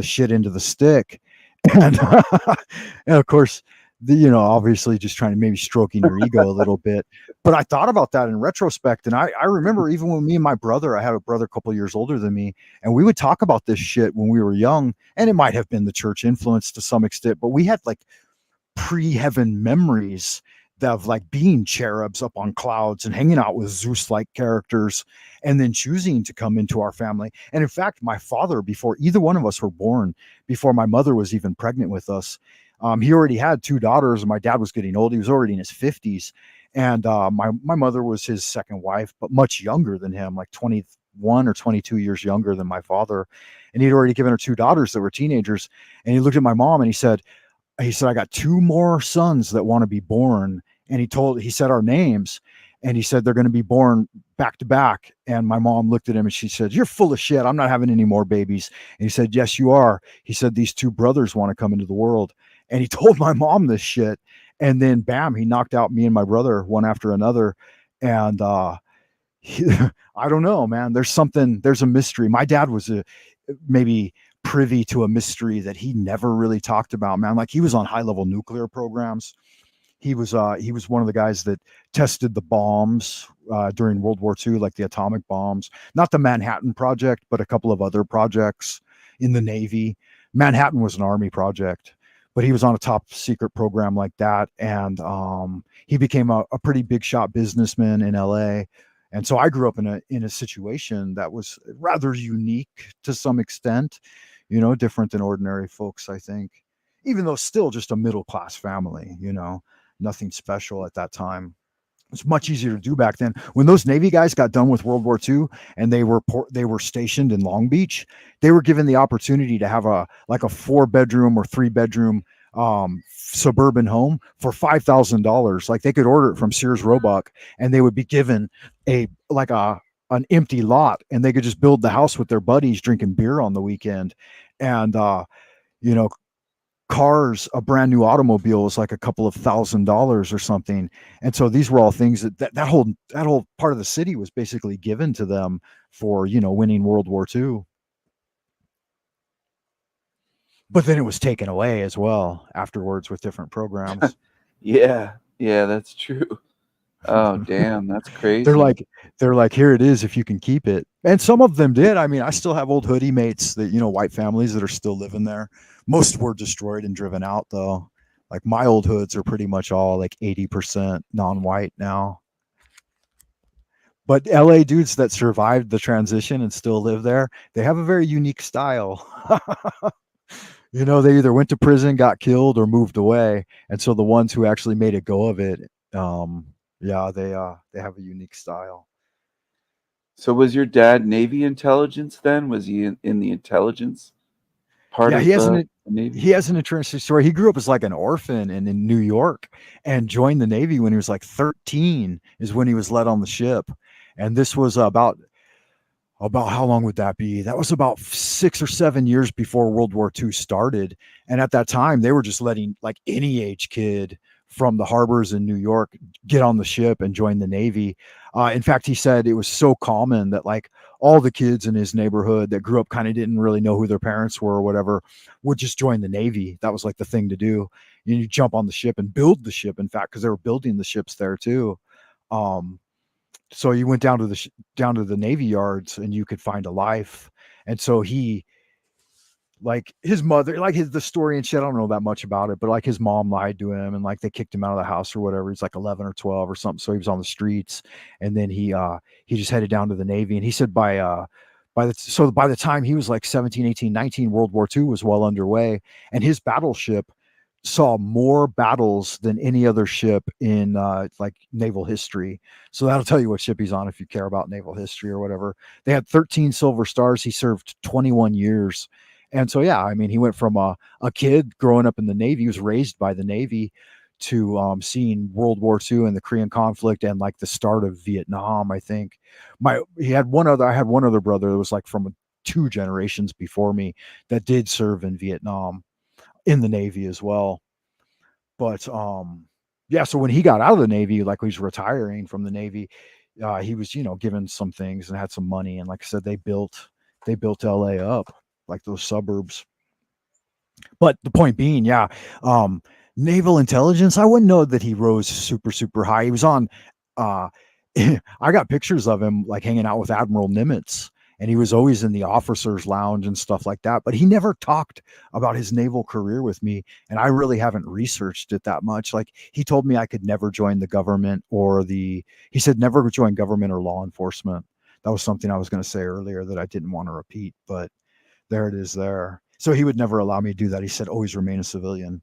shit end of the stick. And and of course obviously just trying to maybe stroking your ego a little bit. But I thought about that in retrospect. And I remember even when me and my brother, I had a brother a couple years older than me, and we would talk about this shit when we were young. And it might have been the church influence to some extent, but we had like pre-heaven memories of like being cherubs up on clouds and hanging out with Zeus-like characters and then choosing to come into our family. And in fact, my father, before either one of us were born, before my mother was even pregnant with us, he already had two daughters, and my dad was getting old. He was already in his 50s. And my mother was his second wife, but much younger than him, like 21 or 22 years younger than my father. And he'd already given her two daughters that were teenagers. And he looked at my mom and he said, I got two more sons that want to be born. And he said our names, and he said they're going to be born back to back. And my mom looked at him and she said, "You're full of shit. I'm not having any more babies." And he said, "Yes, you are." He said, "These two brothers want to come into the world." And he told my mom this shit. And then bam, he knocked out me and my brother one after another. And he, I don't know, man. There's a mystery. My dad was maybe privy to a mystery that he never really talked about, man. Like he was on high level nuclear programs. He was one of the guys that tested the bombs during World War II, like the atomic bombs, not the Manhattan Project, but a couple of other projects in the Navy. Manhattan was an Army project, but he was on a top secret program like that, and he became a pretty big shot businessman in LA. And so I grew up in a situation that was rather unique to some extent, different than ordinary folks, I think, even though still just a middle class family, nothing special at that time. It's much easier to do back then. When those Navy guys got done with World War II and they were stationed in Long Beach, they were given the opportunity to have a 4 bedroom or 3 bedroom suburban home for $5,000. Like they could order it from Sears Roebuck, and they would be given an empty lot, and they could just build the house with their buddies, drinking beer on the weekend. And you know, cars, a brand new automobile was like a couple of $1,000s or something. And so these were all things that whole part of the city was basically given to them for, winning World War II. But then it was taken away as well afterwards with different programs. Yeah, yeah, that's true. Oh, damn, that's they're crazy. like they're like, here it is if you can keep it. And some of them did. I mean, I still have old hoodie mates that, white families that are still living there. Most were destroyed and driven out though. Like my old hoods are pretty much all like 80% non-white now. But LA dudes that survived the transition and still live there, they have a very unique style. They either went to prison, got killed, or moved away. And so the ones who actually made a go of it, yeah, they have a unique style. So was your dad Navy intelligence then? Was he in the intelligence part Yeah, of the Navy? he has an interesting story. He grew up as like an orphan in New York and joined the Navy when he was like 13 is when he was let on the ship. And this was about how long would that be? That was about 6 or 7 years before World War II started. And at that time, they were just letting like any age kid from the harbors in New York get on the ship and join the Navy. In fact, he said it was so common that like all the kids in his neighborhood that grew up kind of didn't really know who their parents were or whatever would just join the Navy. That was like the thing to do. You jump on the ship and build the ship, in fact, because they were building the ships there too. Um, so you went down to the Navy yards and you could find a life. And so he, like his mother, like the story and shit, I don't know that much about it, but like his mom lied to him and like they kicked him out of the house or whatever. He's like 11 or 12 or something. So he was on the streets, and then he just headed down to the Navy. And he said by the time he was like 17, 18, 19, World War II was well underway, and his battleship saw more battles than any other ship in like naval history. So that'll tell you what ship he's on if you care about naval history or whatever. They had 13 silver stars. He served 21 years. And so, yeah, I mean, he went from a kid growing up in the Navy, he was raised by the Navy, to seeing World War II and the Korean conflict and like the start of Vietnam. I think I had one other brother that was like from 2 generations before me that did serve in Vietnam in the Navy as well. But yeah, so when he got out of the Navy, like he was retiring from the Navy, he was, given some things and had some money. And like I said, they built LA up, like those suburbs. But the point being, yeah, Naval intelligence. I wouldn't know that he rose super high. He was on. Uh, I got pictures of him like hanging out with Admiral Nimitz, and he was always in the officers' lounge and stuff like that. But he never talked about his naval career with me, and I really haven't researched it that much. Like he told me I could never join the government or the. He said never join government or law enforcement. That was something I was going to say earlier that I didn't want to repeat, but there it is. There. So he would never allow me to do that. He said always remain a civilian.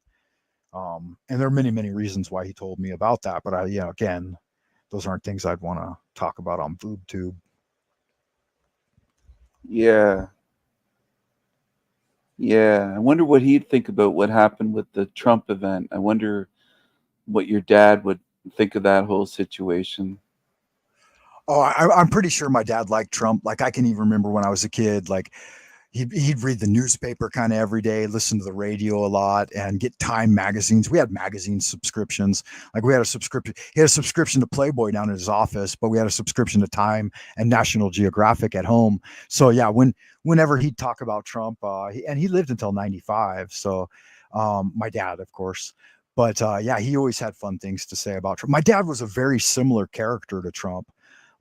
And there are many reasons why he told me about that. But again, those aren't things I'd want to talk about on BoobTube. Yeah, yeah. I wonder what he'd think about what happened with the Trump event. I wonder what your dad would think of that whole situation. Oh, I'm pretty sure my dad liked Trump. Like I can even remember when I was a kid, like he'd read the newspaper kind of every day, listen to the radio a lot, and get Time magazines. We had magazine subscriptions. Like we had a subscription. He had a subscription to Playboy down in his office, but we had a subscription to Time and National Geographic at home. So yeah, whenever he'd talk about Trump, and he lived until 95. So my dad, of course. But yeah, he always had fun things to say about Trump. My dad was a very similar character to Trump.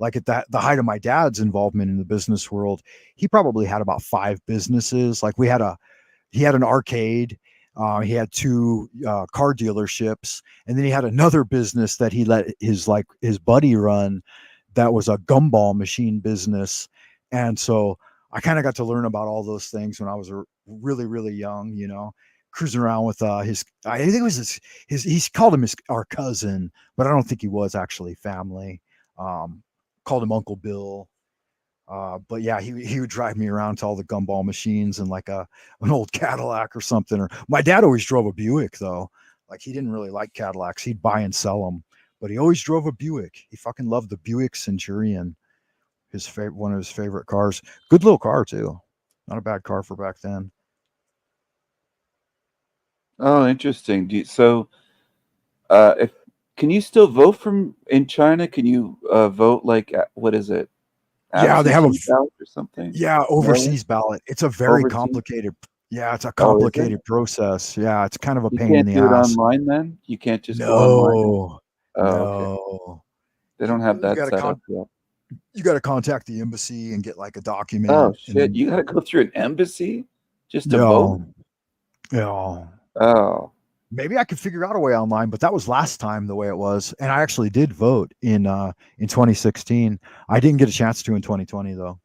Like at the height of my dad's involvement in the business world, he probably had about 5 businesses. Like he had an arcade. He had 2 car dealerships, and then he had another business that he let his buddy run. That was a gumball machine business, and so I kind of got to learn about all those things when I was really young. Cruising around with his. I think it was his. He's called him our cousin, but I don't think he was actually family. Um, Called him Uncle Bill. But yeah, he would drive me around to all the gumball machines and like an old Cadillac or something. Or my dad always drove a Buick though. Like he didn't really like Cadillacs. He'd buy and sell them, but he always drove a Buick. He fucking loved the Buick Centurion. One of his favorite cars. Good little car too. Not a bad car for back then. Oh, interesting. If can you still vote from in China? Can you vote like what is it, Yeah, they have absentee ballot or something? yeah, Mail-in? overseas ballot. It's a very Overseas? complicated. Yeah, it's a Oh, is it? complicated process. Yeah, it's kind of a You pain in can't the do it ass. online then? You can't just go online and No, oh, okay. no. They don't have You that got to set up yet. you got to contact the embassy and get like a Oh document, and shit, then you gotta go through an embassy just to vote? no, no. Oh, Maybe I could figure out a way online, but that was last time the way it was, and I actually did vote in 2016. I didn't get a chance to in 2020 though,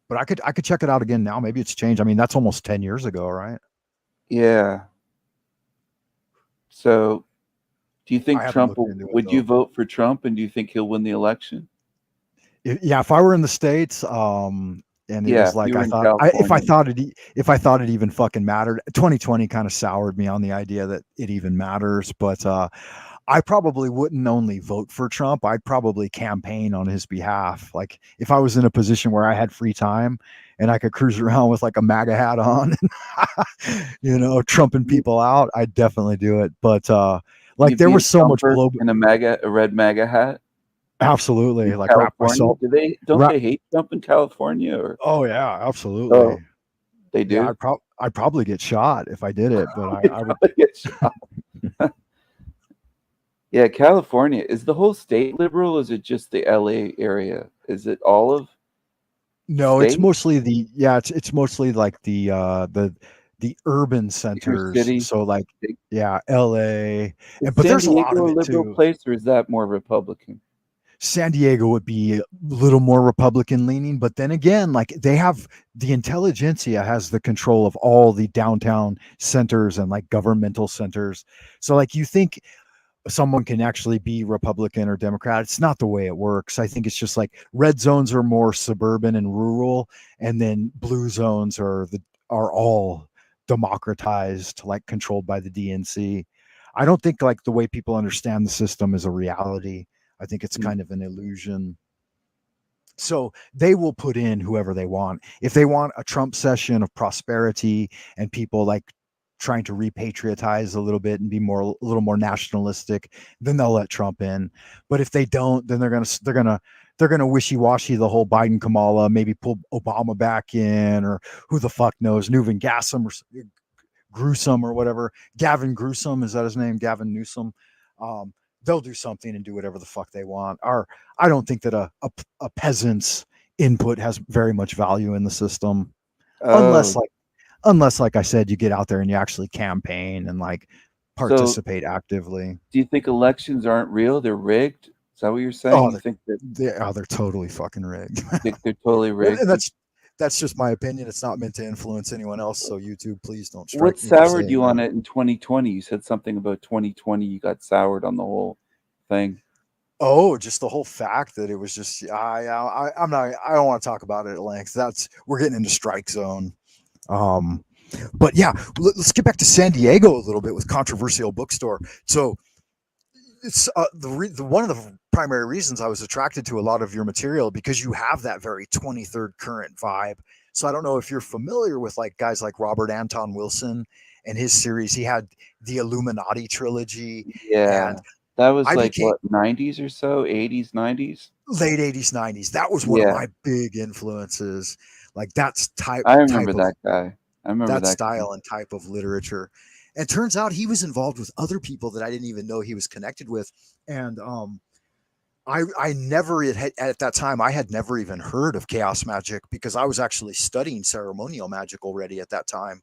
but I could check it out again now. Maybe it's changed. I mean, that's almost 10 years ago, right? yeah. So do you I think haven't Trump looked will into it would you though. vote for Trump and do you think he'll win the election? Yeah, if I were in the states, and it Yeah, was if you like were in if I California. thought if I thought it even fucking mattered, 2020 kind of soured me on the idea that it even matters. But I probably wouldn't only vote for Trump. I'd probably campaign on his behalf. Like if I was in a position where I had free time and I could cruise around with like a MAGA hat on, trumping You people out, I'd definitely do it. But like you'd there be a was so much Trumper blow. in a red MAGA hat Absolutely, in like wrap California? myself. Do they don't Wrap, they hate Trump in California or oh yeah, absolutely. oh they Yeah, do? I'd probably get shot if I did it, but I, They'd I would. probably get shot. Yeah, California. Is the whole state liberal? Is it just the LA area? Is it all of the No, it's state? mostly it's mostly like the urban Bigger centers. cities? So like Big yeah, LA, Is but San there's a lot Diego of a it liberal too. place or is that more Republican? San Diego would be a little more Republican leaning, but then again, like they have the intelligentsia has the control of all the downtown centers and like governmental centers. So like you think someone can actually be Republican or Democrat. It's not the way it works. I think it's just like red zones are more suburban and rural, and then blue zones are all democratized, like controlled by the DNC. I don't think like the way people understand the system is a reality. I think it's Mm, kind of an illusion. So they will put in whoever they want. If they want a Trump session of prosperity and people like trying to repatriotize a little bit and be a little more nationalistic, then they'll let Trump in. But if they don't, then they're gonna wishy-washy the whole Biden Kamala, maybe pull Obama back in, or who the fuck knows, Newman Gassam or Gruesome or whatever. Gavin Gruesome, is that his name? Gavin Newsom. Um, they'll do something and do whatever the fuck they want. Or I don't think that a peasant's input has very much value in the system, unless Oh, like unless like I said, you get out there and you actually campaign and like so participate actively. do you think elections aren't real? They're rigged? Is that what you're saying? Oh, You think that they're totally fucking rigged. they're totally And rigged? that's just my opinion. It's not meant to influence anyone else. So YouTube, please don't What strike me for soured saying you on that. it in 2020? You said something about 2020. You got soured on the whole thing. Oh, just the whole fact that it was just I'm not I don't want to talk about it at length. That's we're getting into strike zone. Um, but yeah, let's get back to San Diego a little bit with controversial bookstore. So it's the one of the primary reasons I was attracted to a lot of your material because you have that very 23rd current vibe. So I don't know if you're familiar with like guys like Robert Anton Wilson and his series. He had the Illuminati trilogy, and Yeah. That was I like became what, 90s or so? 80s, 90s? late 80s, 90s. That was one of Yeah. my big influences. Like that's I type remember of that guy. I remember that that guy. style and type of literature. And turns out he was involved with other people that I didn't even know he was connected with. And I never had, at that time I had never even heard of chaos magic because I was actually studying ceremonial magic already at that time.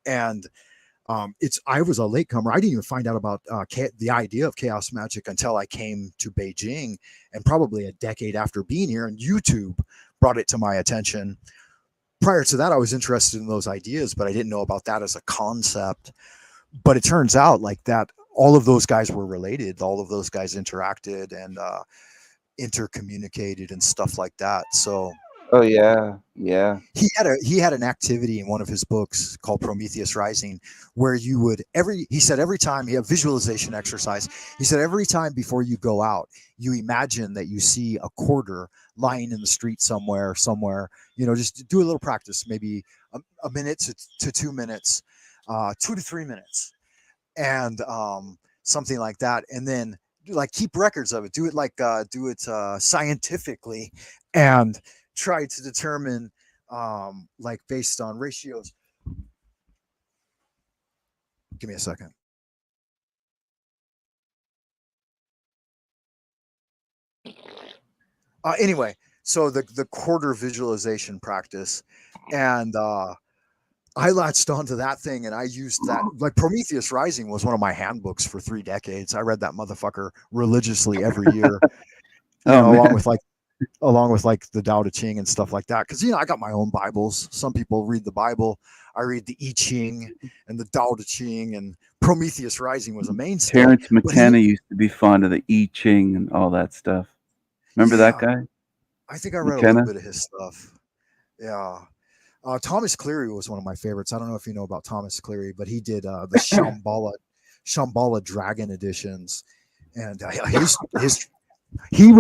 And it's I was a latecomer. I didn't even find out about the idea of chaos magic until I came to Beijing, and probably a decade after being here. And YouTube brought it to my attention. Prior to that, I was interested in those ideas, but I didn't know about that as a concept. But it turns out like that, all of those guys were related. All of those guys interacted and intercommunicated and stuff like that. So Oh yeah. Yeah. he had an activity in one of his books called Prometheus Rising where you would he said every time he had visualization exercise. He said every time before you go out, you imagine that you see a quarter lying in the street somewhere. You know, just do a little practice, maybe a minute to 2 minutes, 2 to 3 minutes, and something like that, and then like keep records of it. Do it like do it scientifically, and try to determine like based on ratios. Give me a second. Anyway, so the quarter visualization practice, and I latched onto that thing and I used that. Like Prometheus Rising was one of my handbooks for 3 decades. I read that motherfucker religiously every year, you Oh know, man. along with like the Tao Te Ching and stuff like that. Because you know, I got my own Bibles. Some people read the Bible. I read the I Ching and the Tao Te Ching, and Prometheus Rising was a mainstay. Terrence But he, McKenna used to be fond of the I Ching and all that stuff. Remember that yeah, guy? I think I read a little McKenna? bit of his stuff. Yeah. Thomas Cleary was one of my favorites. I don't know if you know about Thomas Cleary, but he did the Shambhala Dragon editions, and he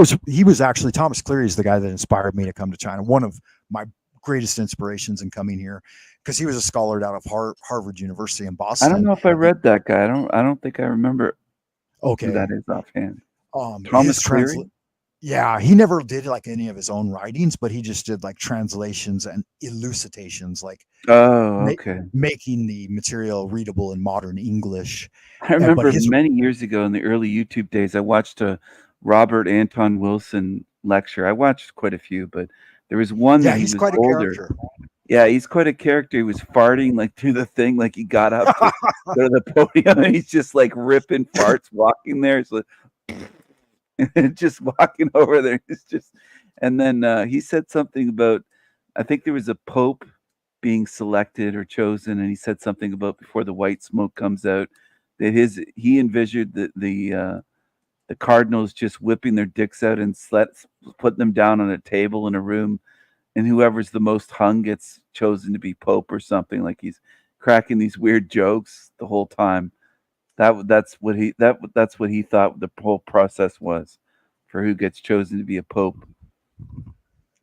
was actually Thomas Cleary is the guy that inspired me to come to China. One of my greatest inspirations in coming here because he was a scholar out of Harvard University in I don't Boston. know if I read that guy. I don't think I remember who Okay, that is offhand. Thomas his Cleary? yeah, he never did like any of his own writings, but he just did like translations and elucidations, like Oh, ma- okay. making the material readable in modern English. I But remember his many years ago in the early YouTube days, I watched a Robert Anton Wilson lecture. I watched quite a few, but there was one yeah, that he he's was quite a older. character. Yeah, he's quite a character. He was farting like through the thing, like he got up to go to the podium and he's just like ripping farts walking there. It's like just walking over there. It's just, and then he said something about, I think there was a pope being selected or chosen, and he said something about before the white smoke comes out that he envisioned the cardinals just whipping their dicks out and putting them down on a table in a room, and whoever's the most hung gets chosen to be pope or something. Like he's cracking these weird jokes the whole time. That's what he thought the whole process was for who gets chosen to be a pope.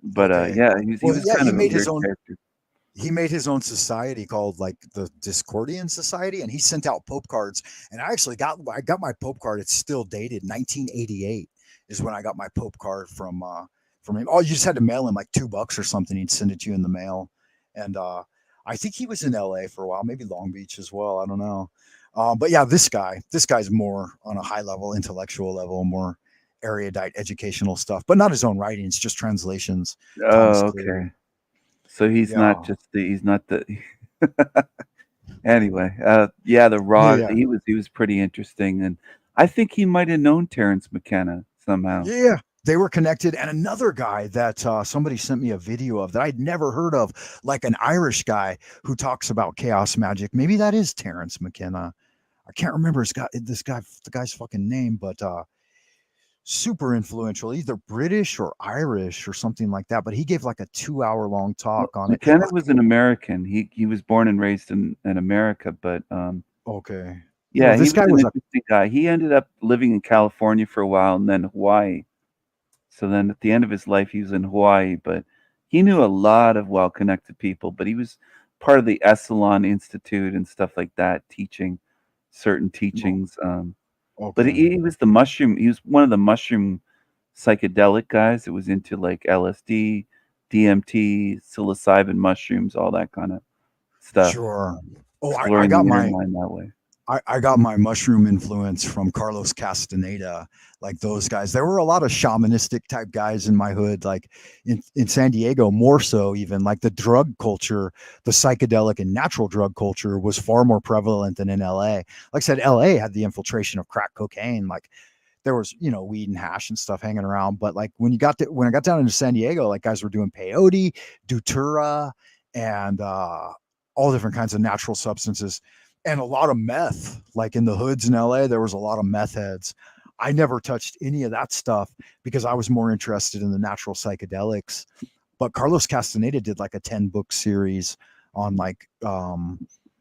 But Okay. yeah, he Well, was yeah, kind of a weird character. he made his own society called like the Discordian Society, and he sent out Pope cards. And I got my Pope card. It's still dated 1988 is when I got my Pope card from him. Oh, you just had to mail him like $2 or something. He'd send it to you in the mail, and I think he was in LA for a while, maybe Long Beach as well. I don't know. But yeah, this guy's more on a high level, intellectual level, more erudite educational stuff, but not his own writings, just translations. Thomas Oh, Cleary. okay. So he's not Yeah. just the he's not the anyway. Yeah, the Yeah. raw Yeah. he was pretty interesting, and I think he might have known Terence McKenna somehow. Yeah. They were connected. And another guy that somebody sent me a video of that I'd never heard of, like an Irish guy who talks about chaos magic. Maybe that is Terence McKenna. I can't remember the guy's fucking name, but super influential, either British or Irish or something like that. But he gave like a 2 hour long Well, talk on it. McKenna was an American. He was born and raised in America, but Okay. Well, yeah, he this was guy an was a interesting guy. He ended up living in California for a while and then Hawaii. So then at the end of his life, he was in Hawaii, but he knew a lot of well-connected people. But he was part of the Esalen Institute and stuff like that, teaching certain oh, teachings. But okay. he was the mushroom. He was one of the mushroom psychedelic guys that was into like LSD, DMT, psilocybin mushrooms, all that kind of stuff, Sure. Oh, I exploring the got inner my mind that way. I got my mushroom influence from Carlos Castaneda, like those guys. There were a lot of shamanistic type guys in my hood, like in San Diego, more so even. Like the drug culture, the psychedelic and natural drug culture was far more prevalent than in LA. Like I said, LA had the infiltration of crack cocaine. Like there was, weed and hash and stuff hanging around. But like when I got down into San Diego, like guys were doing peyote, Datura, and all different kinds of natural substances and a lot of meth. Like in the hoods in LA, there was a lot of meth heads. I never touched any of that stuff because I was more interested in the natural psychedelics. But Carlos Castaneda did like a 10-book series on like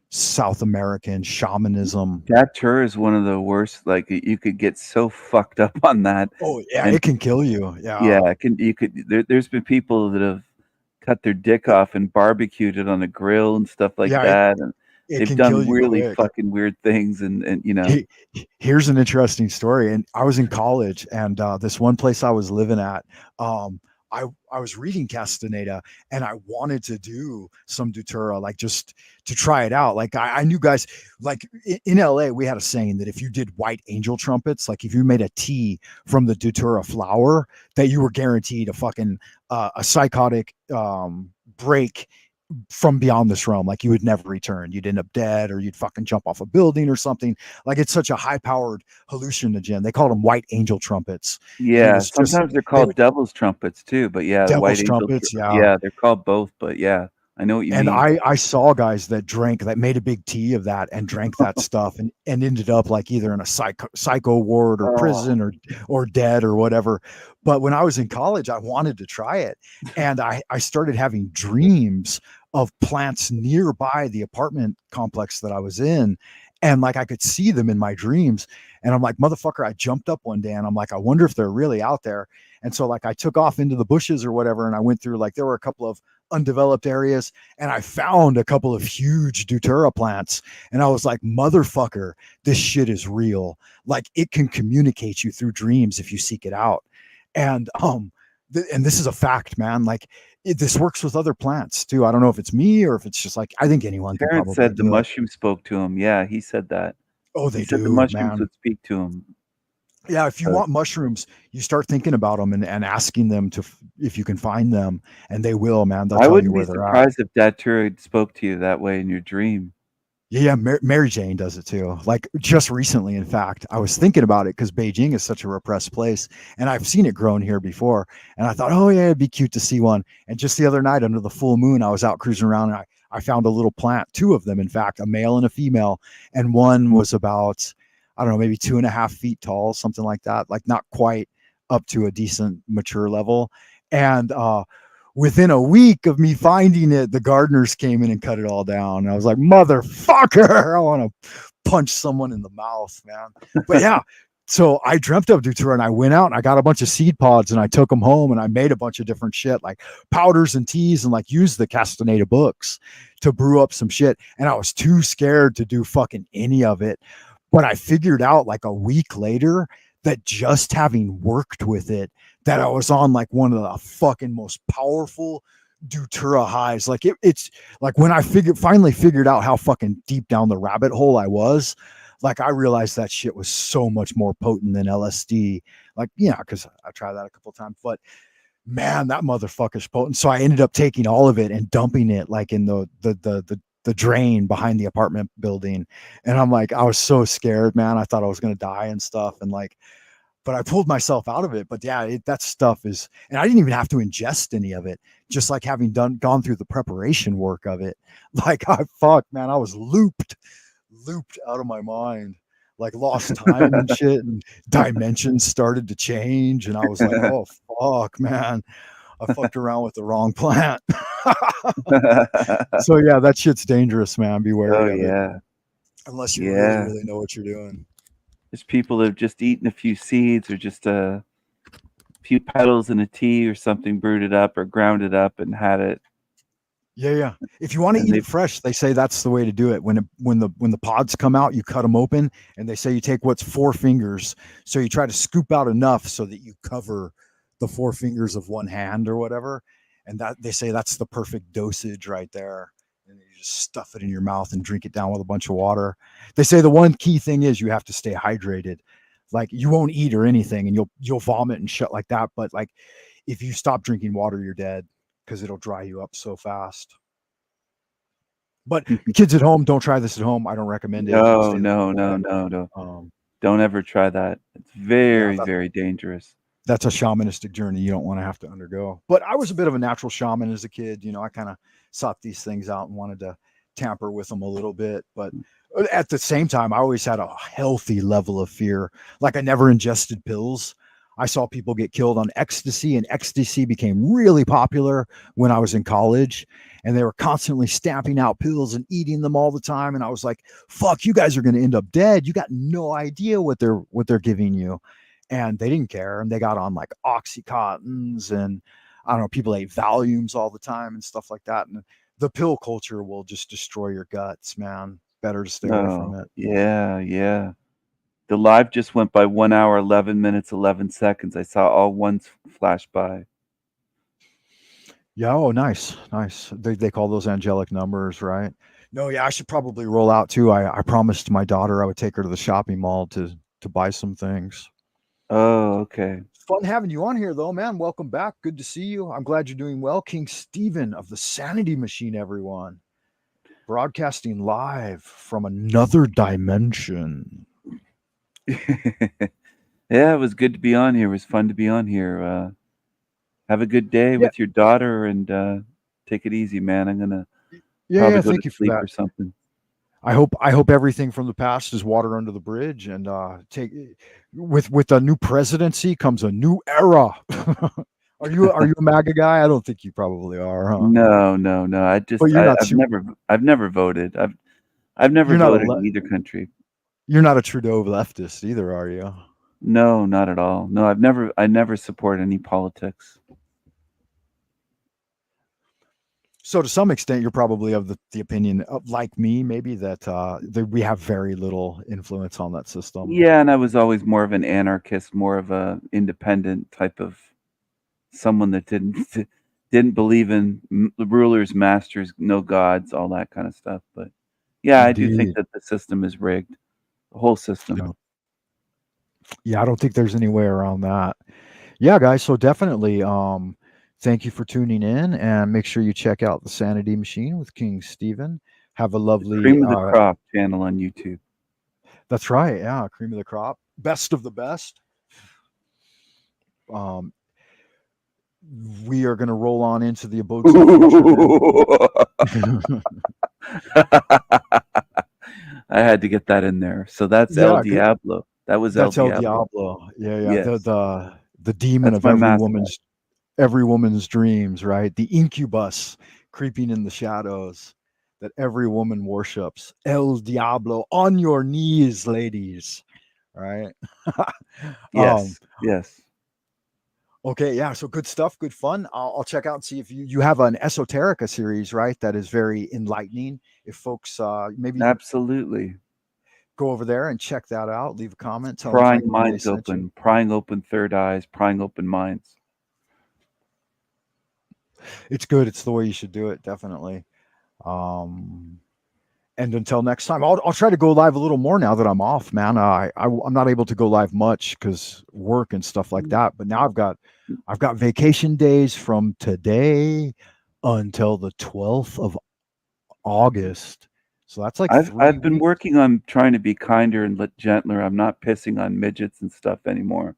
South American shamanism. That tour is one of the worst. Like you could get so fucked up on that, Oh yeah, and it can kill you. Yeah. yeah, you could. There's been people that have cut their dick off and barbecued it on a grill and stuff like Yeah, that, and it they've can kill done you really quick. fucking weird things, and Here's an interesting story. And I was in college, and this one place I was living at, um, I was reading Castaneda, and I wanted to do some Datura, like just to try it out. Like I knew guys, like in LA, we had a saying that if you did white angel trumpets, like if you made a tea from the Datura flower, that you were guaranteed a fucking a psychotic break from beyond this realm. Like you would never return. You'd end up dead, or you'd fucking jump off a building or something. Like it's such a high powered hallucinogen. They called them white angel trumpets. And it yeah. was just, Sometimes they're they called would, devil's trumpets too, but yeah, the white devil's angel. trumpets. Yeah. Yeah, they're called both, but yeah, I know what you And mean. I saw guys that made a big tea of that and drank that stuff and ended up like either in a psycho ward or Oh, prison or dead or whatever. But when I was in college, I wanted to try it. And I started having dreams of plants nearby the apartment complex that I was in. And like I could see them in my dreams. And I'm like, motherfucker, I jumped up one day and I'm like, I wonder if they're really out there. And so like I took off into the bushes or whatever, and I went through, like there were a couple of undeveloped areas, and I found a couple of huge Datura plants, and I was like, motherfucker, this shit is real. Like it can communicate you through dreams if you seek it out. And and this is a fact, man. Like this works with other plants too. I don't know if it's me or if it's just like I think anyone can Terrence probably said the do it. mushroom spoke to him. Yeah, he said that. Oh, He they said the do, mushrooms man. would speak to him. Yeah, if you Uh, want mushrooms, you start thinking about them and asking them to if you can find them, and they will, man. They'll I tell you wouldn't be where they're at. surprised if Datura spoke to you that way in your dream. Yeah, Mary Jane does it too. Like just recently, in fact, I was thinking about it because Beijing is such a repressed place, and I've seen it grown here before. And I thought, oh yeah, it'd be cute to see one. And just the other night, under the full moon, I was out cruising around, and I found a little plant, two of them, in fact, a male and a female, and one was about, I don't know, maybe 2.5 feet tall, something like that, like not quite up to a decent mature level. And within a week of me finding it, the gardeners came in and cut it all down. And I was like, motherfucker, I want to punch someone in the mouth, man. But yeah, so I dreamt of Datura, and I went out and I got a bunch of seed pods and I took them home and I made a bunch of different shit like powders and teas, and like used the Castaneda books to brew up some shit. And I was too scared to do fucking any of it. But I figured out like a week later that just having worked with it, that I was on like one of the fucking most powerful Dutura highs. Like it's like when I finally figured out how fucking deep down the rabbit hole I was, like I realized that shit was so much more potent than LSD. Like, yeah, because I tried that a couple times, but man, that motherfucker's potent. So I ended up taking all of it and dumping it like in the drain behind the apartment building. And I'm like, I was so scared, man. I thought I was gonna die and stuff. And like, but I pulled myself out of it. But yeah, that stuff is, and I didn't even have to ingest any of it. Just like having gone through the preparation work of it. Like, man, I was looped out of my mind, like lost time and shit, and dimensions started to change, and I was like, oh fuck, man, I fucked around with the wrong plant. So yeah, that shit's dangerous, man. Be Oh wary of it, yeah, unless you really, yeah. really know what you're doing. There's people that have just eaten a few seeds or just a few petals in a tea or something, brewed it up or ground it up and had it, Yeah, yeah. If you want to and eat they. it fresh, they say that's the way to do it. When the pods come out, you cut them open, and they say you take what's 4 fingers. So you try to scoop out enough so that you cover the 4 fingers of one hand or whatever, and that they say that's the perfect dosage right there. And you just stuff it in your mouth and drink it down with a bunch of water. They say the one key thing is you have to stay hydrated. Like you won't eat or anything, and you'll vomit and shit like that. But like if you stop drinking water, you're dead because it'll dry you up so fast. But kids at home, don't try this at home. I don't recommend it. No, Stay the no, fuck no, away. no, no. Um, Don't ever try that. It's yeah, very, very dangerous. that's a shamanistic journey you don't want to have to undergo. But I was a bit of a natural shaman as a kid. I kind of sought these things out and wanted to tamper with them a little bit. But at the same time, I always had a healthy level of fear. Like I never ingested pills. I saw people get killed on ecstasy, and ecstasy became really popular when I was in college. And they were constantly stamping out pills and eating them all the time. And I was like, "Fuck, you guys are going to end up dead. You got no idea what they're giving you." And they didn't care. And they got on like oxycontins, and I don't know, people ate Valiums all the time and stuff like that. And the pill culture will just destroy your guts, man. Better to stay away from Oh, it. yeah, yeah. The live just went by 1 hour, 11 minutes, 11 seconds. I saw all ones flash by. Yeah. Oh, nice, nice. They call those angelic numbers, right? No, yeah, I should probably roll out too. I promised my daughter I would take her to the shopping mall to buy some things. Oh, okay. It's fun having you on here, though, man. Welcome back. Good to see you. I'm glad you're doing well. King Stephen of the Sanity Machine, everyone. Broadcasting live from another dimension. Yeah, it was good to be on here. It was fun to be on here. Have a good day Yeah, with your daughter and take it easy, man. I'm gonna yeah, probably yeah. go to Thank you for sleep that. or something. I hope everything from the past is water under the bridge, and take with a new presidency comes a new era. Are you a MAGA guy? I don't think you probably are, huh? No, no, no. But you're not I've never voted. I've never you're not a voted in either country. you're not a Trudeau leftist either, are you? No, not at all. No, I never support any politics. So to some extent, you're probably of the opinion, like me, maybe that we have very little influence on that system. Yeah, and I was always more of an anarchist, more of a independent type of someone that didn't believe in rulers, masters, no gods, all that kind of stuff. But yeah, I do think Indeed. that the system is rigged, the whole system. Yeah. Yeah, I don't think there's any way around that. Yeah, guys. So definitely, thank you for tuning in, and make sure you check out the Sanity Machine with King Stephen. Have a The lovely. cream of the crop channel on YouTube. That's right. Yeah, cream of the crop, best of the best. Um, we are going to roll on into the abodes of the future now. I had to get that in there. So that's El Yeah, Diablo. That was El that's El Diablo. Diablo. Yeah, yeah. The Yes, the the demon that's of my mascot. every woman's dreams, right? The incubus creeping in the shadows that every woman worships. El Diablo on your knees, ladies. Right? um, Yes, yes. okay, yeah. So good stuff, good fun. I'll check out and see if you have an esoterica series, right? That is very enlightening. If folks maybe Absolutely. go over there and check that out, leave a comment, tell them Prying Frank Monday minds sent you. open, prying open third eyes, prying open minds. It's good. It's the way you should do it, definitely. Um, and until next time, I'll try to go live a little more now that I'm off, man. I'm not able to go live much because work and stuff like that. But now I've got vacation days from today until the 12th of August. So that's like three I've been weeks. working on trying to be kinder and gentler. I'm not pissing on midgets and stuff anymore.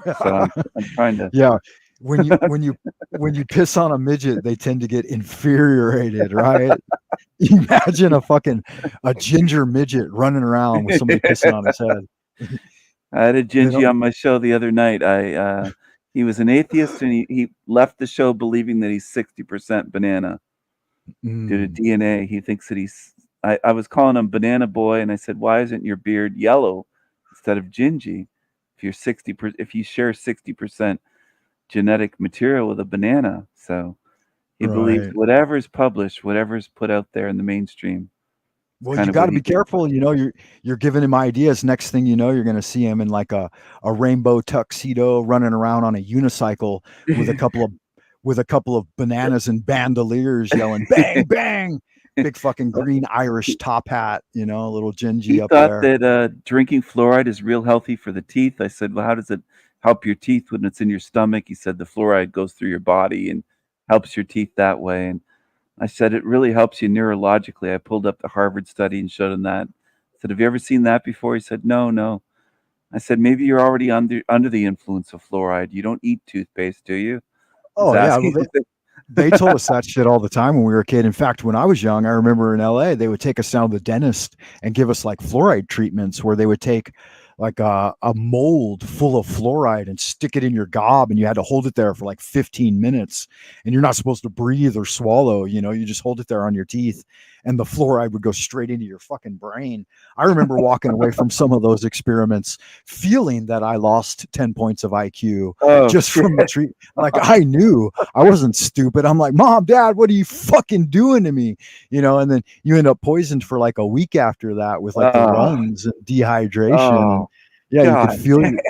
So I'm trying to. Yeah, when you piss on a midget, they tend to get infuriated, right? Imagine a ginger midget running around with somebody pissing on his head. I had a They Gingy don't. on my show the other night. He was an atheist and he left the show believing that he's 60% banana due to Mm, DNA. He thinks that I was calling him Banana Boy, and I said, "Why isn't your beard yellow instead of gingy? If you share 60% genetic material with a banana." So he believes right. whatever is published, whatever is put out there in the mainstream, it's Well, kind you of got what to he be careful. You're giving him ideas. Next thing you know, you're going to see him in like a rainbow tuxedo, running around on a unicycle with a believes. couple of bananas and bandoliers, yelling "bang bang!" Big fucking green Irish top hat. A little He gingy up thought there. that drinking fluoride is real healthy for the teeth. I said, "Well, how does it help your teeth when it's in your stomach?" He said, "The fluoride goes through your body and helps your teeth that way." And I said, "It really helps you neurologically." I pulled up the Harvard study and showed him that. I said, "Have you ever seen that before?" He said, "No, no." I said, "Maybe you're already under the influence of fluoride. You don't eat toothpaste, do you?" I was Oh yeah, well asking. they told us that shit all the time when we were a kid. In fact, when I was young, I remember in LA, they would take us down to the dentist and give us like fluoride treatments where they would take like a mold full of fluoride and stick it in your gob, and you had to hold it there for like 15 minutes, and you're not supposed to breathe or swallow, you just hold it there on your teeth, and the fluoride would go straight into your fucking brain. I remember walking away from some of those experiments feeling that I lost 10 points of IQ Oh just shit! from the treat. Like I knew I wasn't stupid. I'm like, Mom, Dad, what are you fucking doing to me? And then you end up poisoned for like a week after that with like the Oh, runs and dehydration. And oh, yeah, you could god feel damn! your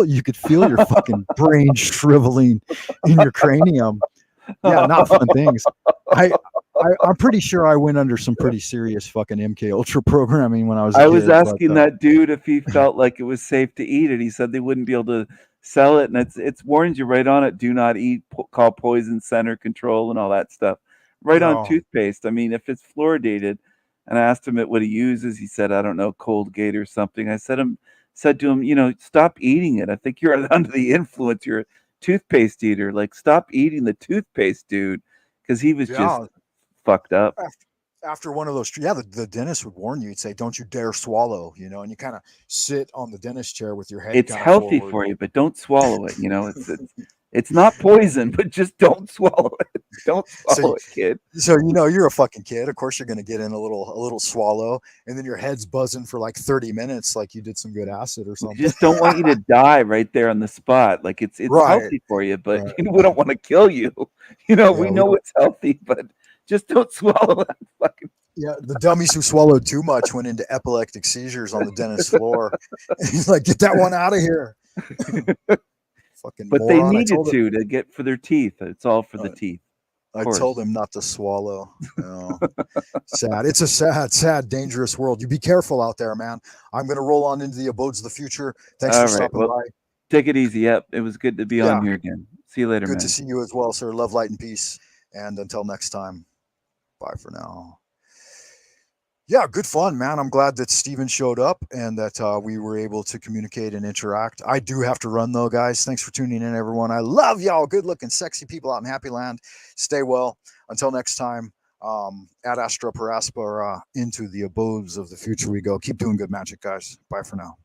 you could feel your fucking brain shriveling in your cranium. Yeah, not fun things. I, I'm pretty sure I went under some pretty serious fucking MK Ultra programming when I was a I was kid, but asking that dude if he felt like it was safe to eat it. He said they wouldn't be able to sell it, and it's warns you right on it: do not eat, call poison center control, and all that stuff. Right on oh, toothpaste. I mean, if it's fluoridated, and I asked him what he uses, he said, I don't know, Colgate or something. I said to him, stop eating it. I think you're under the influence. You're a toothpaste eater. Like, stop eating the toothpaste, dude, because he was just yeah. fucked up. After one of those, yeah, the dentist would warn you. He'd say, "Don't you dare swallow," and you kind of sit on the dentist chair with your head It's kind of healthy forward. for you, but don't swallow it. It's not poison, but just don't swallow it. Don't So, swallow it, kid. you're a fucking kid. Of course, you're going to get in a little swallow, and then your head's buzzing for like 30 minutes, like you did some good acid or We something. just don't want you to die right there on the spot. Like it's Right, healthy for you, but right. we don't want to kill you. We Yeah, we know don't. it's healthy, but just don't swallow that fucking. Yeah, the dummies who swallowed too much went into epileptic seizures on the dentist floor. He's like, "Get that one out of here, fucking But they moron!" needed to get for their teeth. It's all for the Uh, teeth, of I told course. him not to swallow. Sad. It's a sad, sad, dangerous world. You be careful out there, man. I'm gonna roll on into the abodes of the future. Thanks for All right. stopping Well, by. take it easy. Yep. It was good to be on Yeah, here again. See you later, good to man. see you as well, sir. Love, light, and peace. And until next time, bye for now. Yeah, good fun, man. I'm glad that Steven showed up and that we were able to communicate and interact. I do have to run though, guys. Thanks for tuning in, everyone. I love y'all. Good looking, sexy people out in Happy Land. Stay well. Until next time, at Astra Paraspa, into the abodes of the future we go. Keep doing good magic, guys. Bye for now.